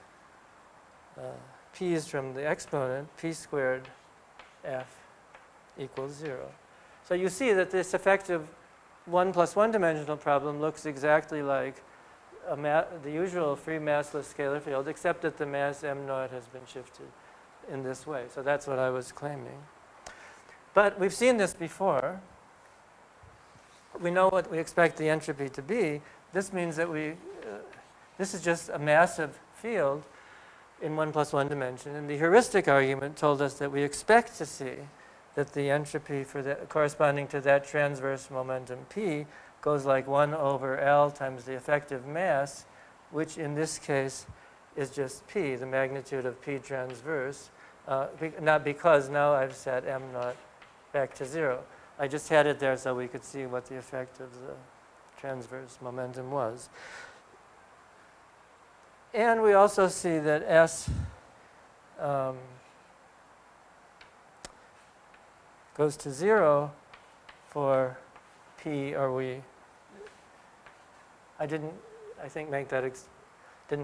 p's from the exponent, p squared f equals 0. So you see that this effective 1 plus 1 dimensional problem looks exactly like the usual free massless scalar field, except that the mass m naught has been shifted in this way. So that's what I was claiming. But we've seen this before. We know what we expect the entropy to be. This means that this is just a massive field in 1 plus 1 dimension. And the heuristic argument told us that we expect to see that the entropy for corresponding to that transverse momentum p goes like 1 over L times the effective mass, which in this case is just p, the magnitude of p transverse, not because now I've set m naught back to 0. I just had it there so we could see what the effect of the transverse momentum was. And we also see that S goes to 0 for P, or I didn't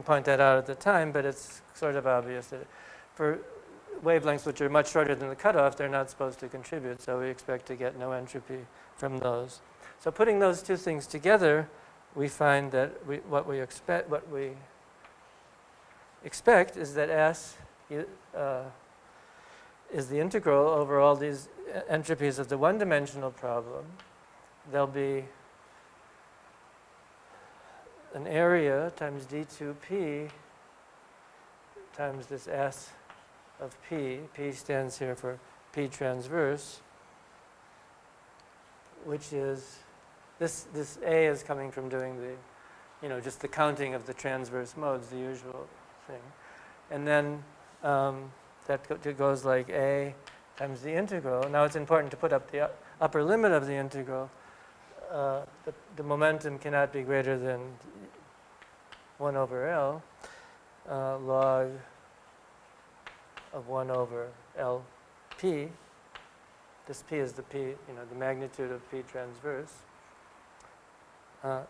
point that out at the time, but it's sort of obvious that for wavelengths which are much shorter than the cutoff, they're not supposed to contribute, so we expect to get no entropy from those. So putting those two things together, we find that what we expect is that S is the integral over all these entropies of the one-dimensional problem. There'll be an area times d2p times this S of p. P stands here for p transverse, which is, this A is coming from doing the, just the counting of the transverse modes, the usual thing. And then that goes like A times the integral. Now it's important to put up the upper limit of the integral. The momentum cannot be greater than 1 over L log of 1 over LP. This P is the P, the magnitude of P transverse,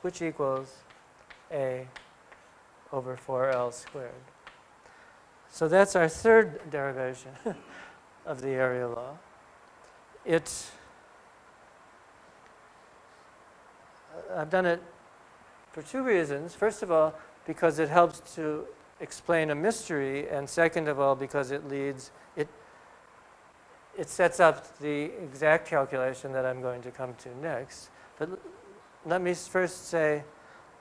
which equals A over 4L squared. So that's our third derivation of the area law. I've done it for two reasons. First of all, because it helps to explain a mystery, and second of all, because it sets up the exact calculation that I'm going to come to next. But let me first say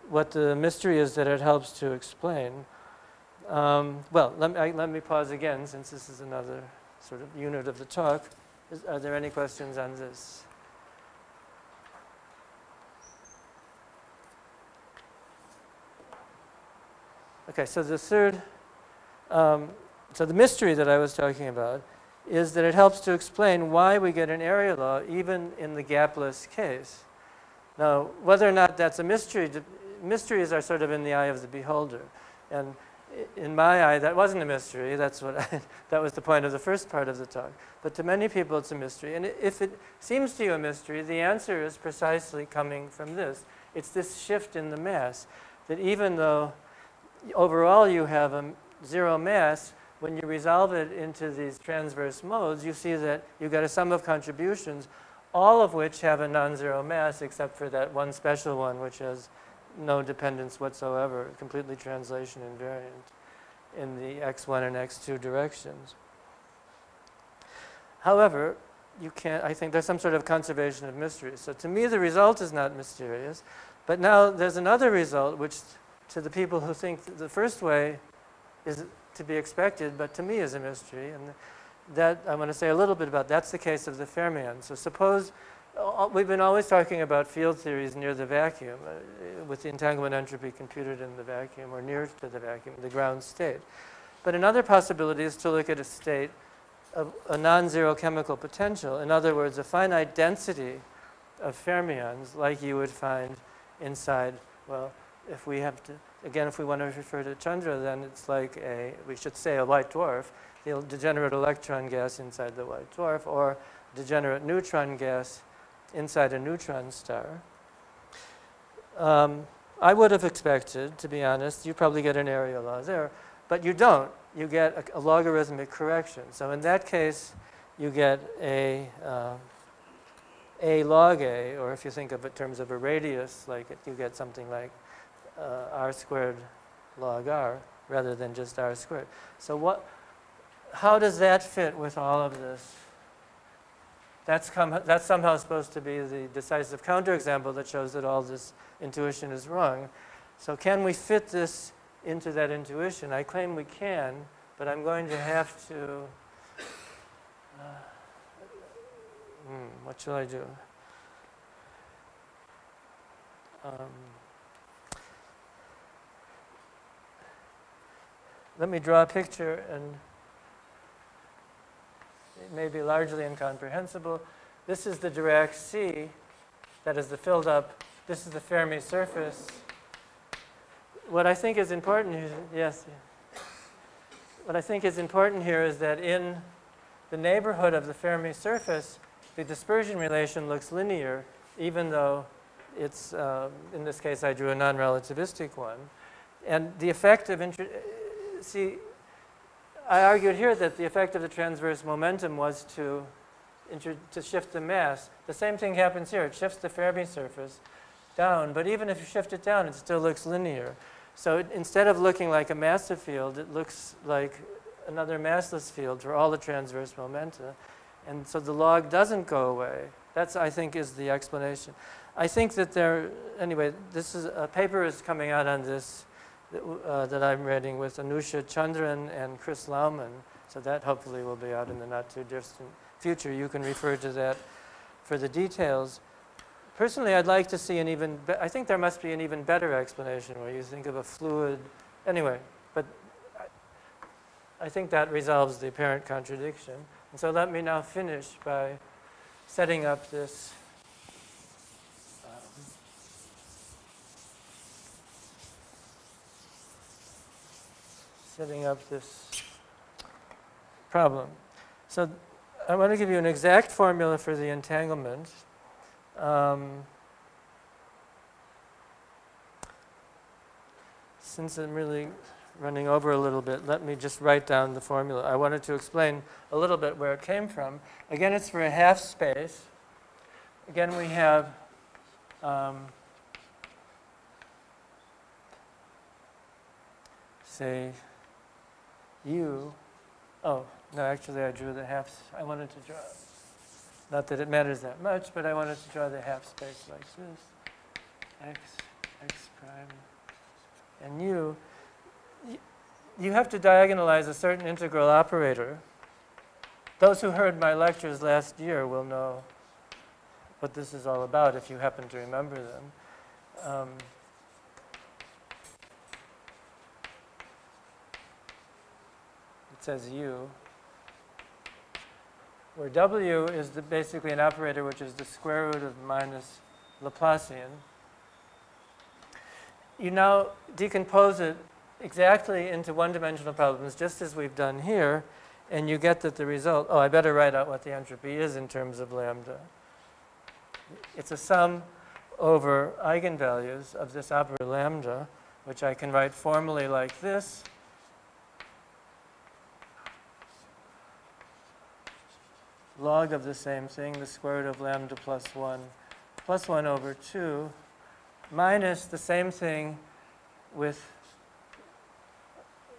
what the mystery is that it helps to explain. Well, let me pause again, since this is another sort of unit of the talk. Are there any questions on this? Okay, so the third, so the mystery that I was talking about is that it helps to explain why we get an area law even in the gapless case. Now, whether or not that's a mystery, mysteries are sort of in the eye of the beholder. And in my eye, that wasn't a mystery. That's what that was the point of the first part of the talk. But to many people, it's a mystery. And if it seems to you a mystery, the answer is precisely coming from this. It's this shift in the mass, that even though overall you have a zero mass, when you resolve it into these transverse modes, you see that you get a sum of contributions, all of which have a non-zero mass, except for that one special one, which has no dependence whatsoever, completely translation invariant in the x1 and x2 directions. However, you can't, I think there's some sort of conservation of mystery. So to me, the result is not mysterious. But now there's another result, which to the people who think the first way is to be expected, but to me is a mystery. And that I want to say a little bit about. That's the case of the fermions. So suppose, we've been always talking about field theories near the vacuum, with the entanglement entropy computed in the vacuum or near to the vacuum, the ground state. But another possibility is to look at a state of a non-zero chemical potential. In other words, a finite density of fermions like you would find inside, well, if we have to, again, if we want to refer to Chandra, then it's like we should say a white dwarf, the degenerate electron gas inside the white dwarf, or degenerate neutron gas inside a neutron star. I would have expected, to be honest, you probably get an area law there, but you don't. You get a logarithmic correction. So in that case, you get a log a, or if you think of it in terms of a radius, like you get something like r squared log r, rather than just r squared. So how does that fit with all of this? That's somehow supposed to be the decisive counterexample that shows that all this intuition is wrong. So can we fit this into that intuition? I claim we can, but I'm going to have to, what shall I do? Let me draw a picture, and it may be largely incomprehensible. This is the Dirac sea, that is the filled up, this is the Fermi surface. What I think is important here, yes. What I think is important here is that in the neighborhood of the Fermi surface, the dispersion relation looks linear, even though it's, in this case, I drew a non-relativistic one. And the effect of, see, I argued here that the effect of the transverse momentum was to shift the mass. The same thing happens here. It shifts the Fermi surface down, but even if you shift it down, it still looks linear. So instead of looking like a massive field, it looks like another massless field for all the transverse momenta. And so the log doesn't go away. That's, I think, is the explanation. I think that anyway, this is, a paper is coming out on this that I'm reading with Anusha Chandran and Chris Lauman. So that hopefully will be out in the not too distant future. You can refer to that for the details. Personally, I'd like to see I think there must be an even better explanation where you think of a fluid, anyway, but I think that resolves the apparent contradiction. And so let me now finish by setting up this problem. So I want to give you an exact formula for the entanglement. Since I'm really running over a little bit, let me just write down the formula. I wanted to explain a little bit where it came from. Again, it's for a half space. Again, we have say U. Oh, no, actually I drew the half. I wanted to draw, not that it matters that much, but I wanted to draw the half space like this. X prime, and U. You have to diagonalize a certain integral operator. Those who heard my lectures last year will know what this is all about if you happen to remember them. It says U, where W is basically an operator which is the square root of minus Laplacian. You now decompose it exactly into one-dimensional problems, just as we've done here, and you get that the result, oh, I better write out what the entropy is in terms of lambda. It's a sum over eigenvalues of this operator lambda, which I can write formally like this. Log of the same thing, the square root of lambda plus 1 over 2, minus the same thing with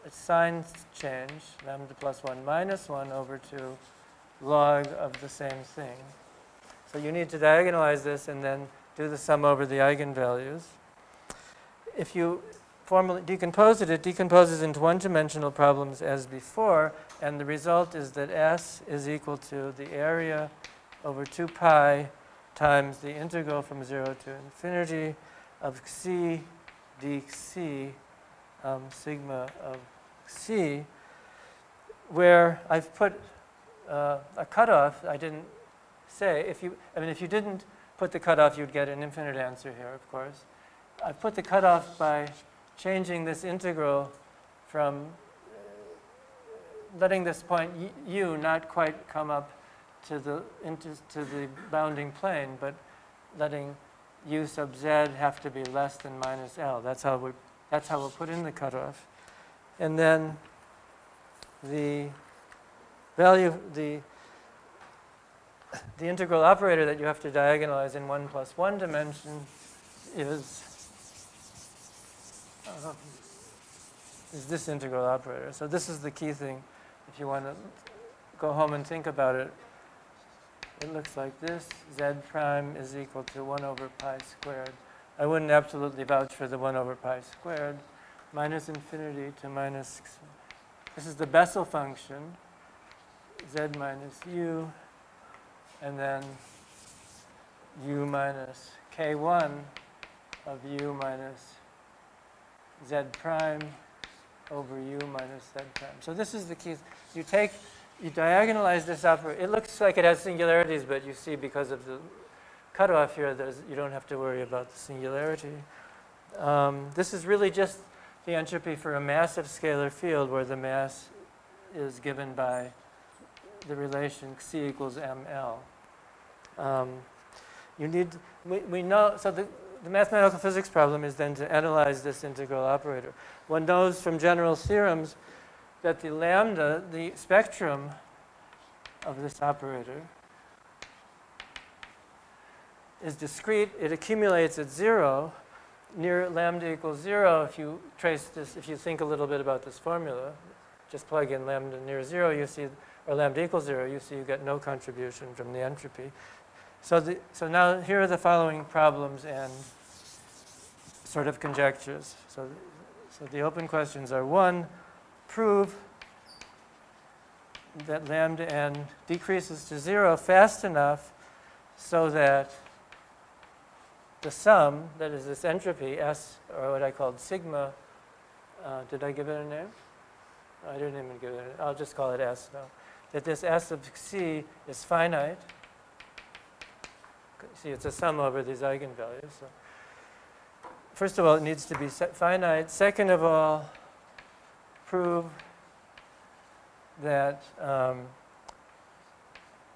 its sign change, lambda plus 1 minus 1 over 2, log of the same thing. So you need to diagonalize this and then do the sum over the eigenvalues. If you formally decompose it, it decomposes into one-dimensional problems as before, and the result is that S is equal to the area over 2 pi times the integral from 0 to infinity of xi dxi sigma of xi, where I've put a cutoff. I didn't say, if you didn't put the cutoff, you'd get an infinite answer here, of course. I've put the cutoff by changing this integral from letting this point u not quite come up to the bounding plane, but letting u sub z have to be less than minus L. That's how we'll put in the cutoff. And then the value, the integral operator that you have to diagonalize in 1 plus 1 dimension is this integral operator. So this is the key thing. If you want to go home and think about it, it looks like this. Z prime is equal to 1 over pi squared. I wouldn't absolutely vouch for the 1 over pi squared. Minus infinity to minus, this is the Bessel function, z minus u, and then u minus k1 of u minus z prime over u minus z prime. So this is the key. You diagonalize this operator. It looks like it has singularities, but you see because of the cutoff here, you don't have to worry about the singularity. This is really just the entropy for a massive scalar field where the mass is given by the relation C equals ML. We know, so the mathematical physics problem is then to analyze this integral operator. One knows from general theorems that the lambda, the spectrum of this operator, is discrete. It accumulates at 0 near lambda equals 0. If you trace this, if you think a little bit about this formula, just plug in lambda near 0, you see, or lambda equals 0, you see you get no contribution from the entropy. So now here are the following problems and sort of conjectures. So the open questions are: 1, prove that lambda n decreases to 0 fast enough so that the sum, that is this entropy, S, or what I called sigma, did I give it a name? I didn't even give it a name. I'll just call it S now. That this S of C is finite. See, it's a sum over these eigenvalues. So first of all, it needs to be finite. Second of all, prove that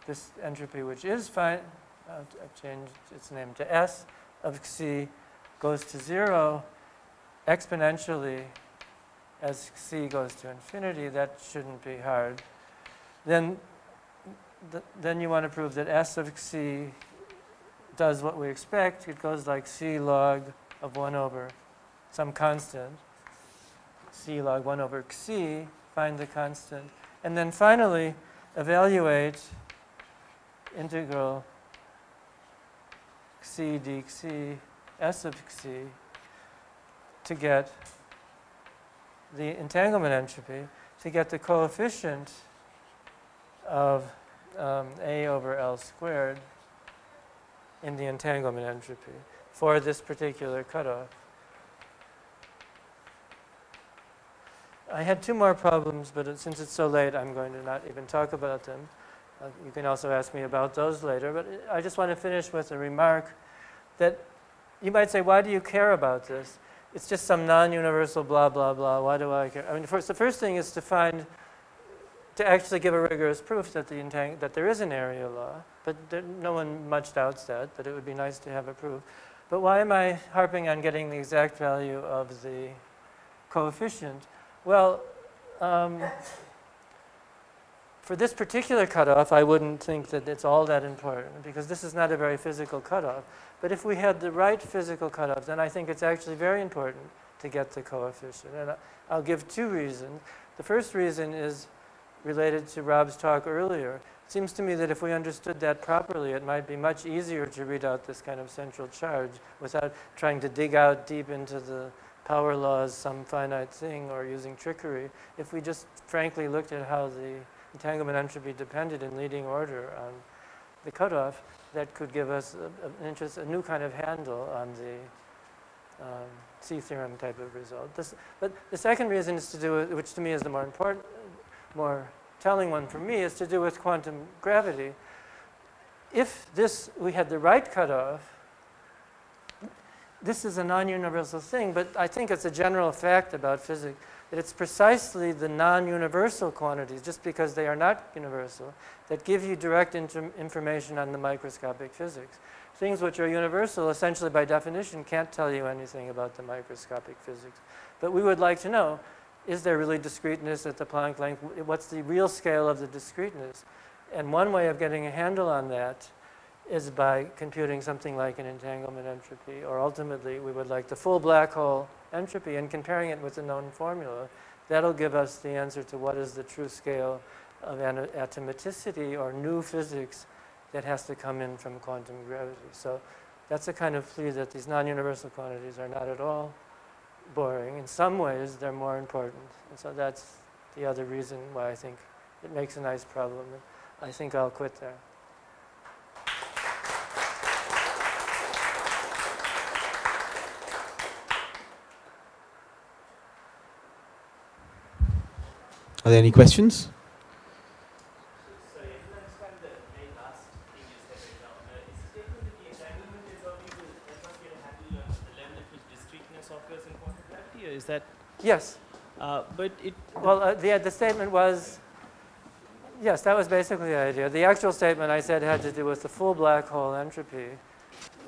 this entropy, which is finite, I've changed its name to S of C, goes to 0 exponentially as C goes to infinity. That shouldn't be hard. Then you want to prove that S of C does what we expect. It goes like C log of 1 over some constant, C log 1 over xi, find the constant. And then finally, evaluate integral xi dxi S of xi to get the entanglement entropy, to get the coefficient of A over L squared in the entanglement entropy for this particular cutoff. I had 2 more problems, but since it's so late, I'm going to not even talk about them. You can also ask me about those later, but I just want to finish with a remark that you might say, why do you care about this? it's just some non-universal blah, blah, blah. Why do I care? I mean, the first thing is to actually give a rigorous proof that that there is an area law, but no one much doubts that, but it would be nice to have a proof. But why am I harping on getting the exact value of the coefficient? Well, for this particular cutoff, I wouldn't think that it's all that important, because this is not a very physical cutoff. But if we had the right physical cutoff, then I think it's actually very important to get the coefficient. And I'll give two reasons. The first reason is related to Rob's talk earlier. It seems to me that if we understood that properly, it might be much easier to read out this kind of central charge without trying to dig out deep into the power laws, some finite thing, or using trickery. If we just frankly looked at how the entanglement entropy depended in leading order on the cutoff, that could give us a new kind of handle on the C-theorem type of result. But the second reason is to do with, which to me is the more important, more telling one for me, is to do with quantum gravity. If we had the right cutoff, this is a non-universal thing, but I think it's a general fact about physics that it's precisely the non-universal quantities, just because they are not universal, that give you direct information on the microscopic physics. Things which are universal, essentially by definition, can't tell you anything about the microscopic physics. But we would like to know, is there really discreteness at the Planck length? What's the real scale of the discreteness? And one way of getting a handle on that is by computing something like an entanglement entropy, or ultimately we would like the full black hole entropy and comparing it with a known formula. That'll give us the answer to what is the true scale of atomicity or new physics that has to come in from quantum gravity. So that's a kind of plea that these non-universal quantities are not at all boring. In some ways, they're more important. And so that's the other reason why I think it makes a nice problem. And I think I'll quit there. Are there any questions? Sorry, I didn't understand the very last thing you said right now. Is it taken that the entanglement entropy that must get a handle on the level at which discreteness occurs in quantum gravity, or is that? Yes. But it. Well, the statement was, yes, that was basically the idea. The actual statement I said had to do with the full black hole entropy,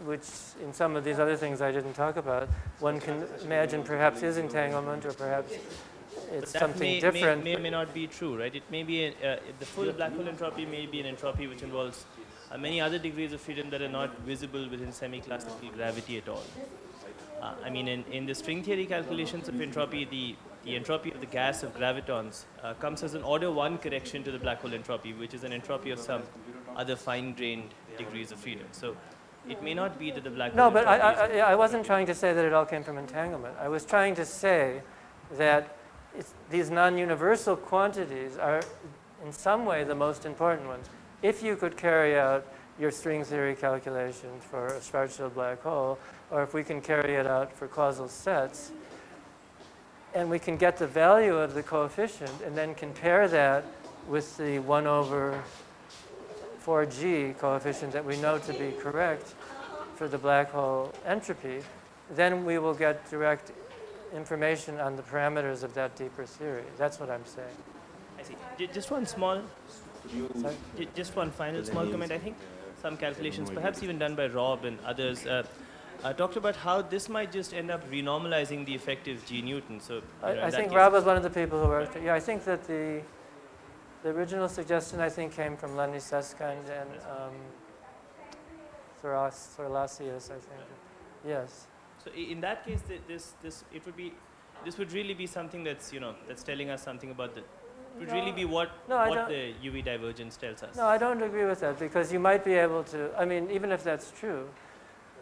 which in some of these other things I didn't talk about, one can imagine perhaps is entanglement, or perhaps it's something different. May not be true, right? It may be the full black hole entropy may be an entropy which involves many other degrees of freedom that are not visible within semi-classical gravity at all. I mean, in the string theory calculations of entropy, the entropy of the gas of gravitons comes as an order 1 correction to the black hole entropy, which is an entropy of some other fine-grained degrees of freedom. So it may not be that the black hole. No, but I wasn't trying to say that it all came from entanglement. I was trying to say that these non-universal quantities are in some way the most important ones. If you could carry out your string theory calculations for a Schwarzschild black hole, or if we can carry it out for causal sets, and we can get the value of the coefficient and then compare that with the 1 over 4g coefficient that we know to be correct for the black hole entropy, then we will get direct information on the parameters of that deeper theory. That's what I'm saying. I see. Just one small, just one final small comment. I think some calculations, perhaps even done by Rob and others, talked about how this might just end up renormalizing the effective G Newton. So I think Rob was one of the people who worked. Yeah, I think that the original suggestion I think came from Lenny Susskind and Thorlasius, I think. Yes. So in that case, this would really be something that's that's telling us something about the. It would really be what the UV divergence tells us. No, I don't agree with that, because you might be able to. I mean, even if that's true,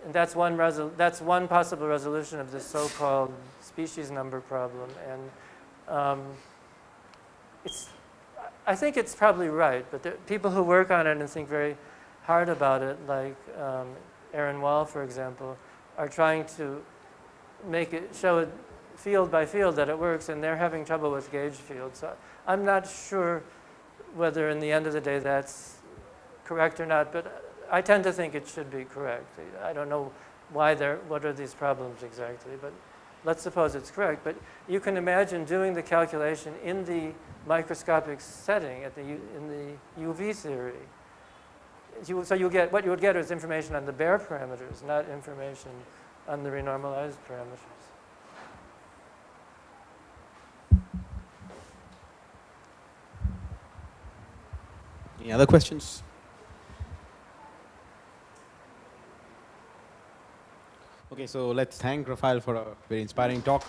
and that's one possible resolution of this so-called species number problem, and I think it's probably right. But there, people who work on it and think very hard about it, like Aaron Wall, for example, are trying to show it field by field that it works, and they're having trouble with gauge fields. So I'm not sure whether in the end of the day that's correct or not, but I tend to think it should be correct. I don't know what are these problems exactly, but let's suppose it's correct, but you can imagine doing the calculation in the microscopic setting in the UV theory. So what you would get is information on the bare parameters, not information on the renormalized parameters. Any other questions? Okay, so let's thank Rafael for a very inspiring talk.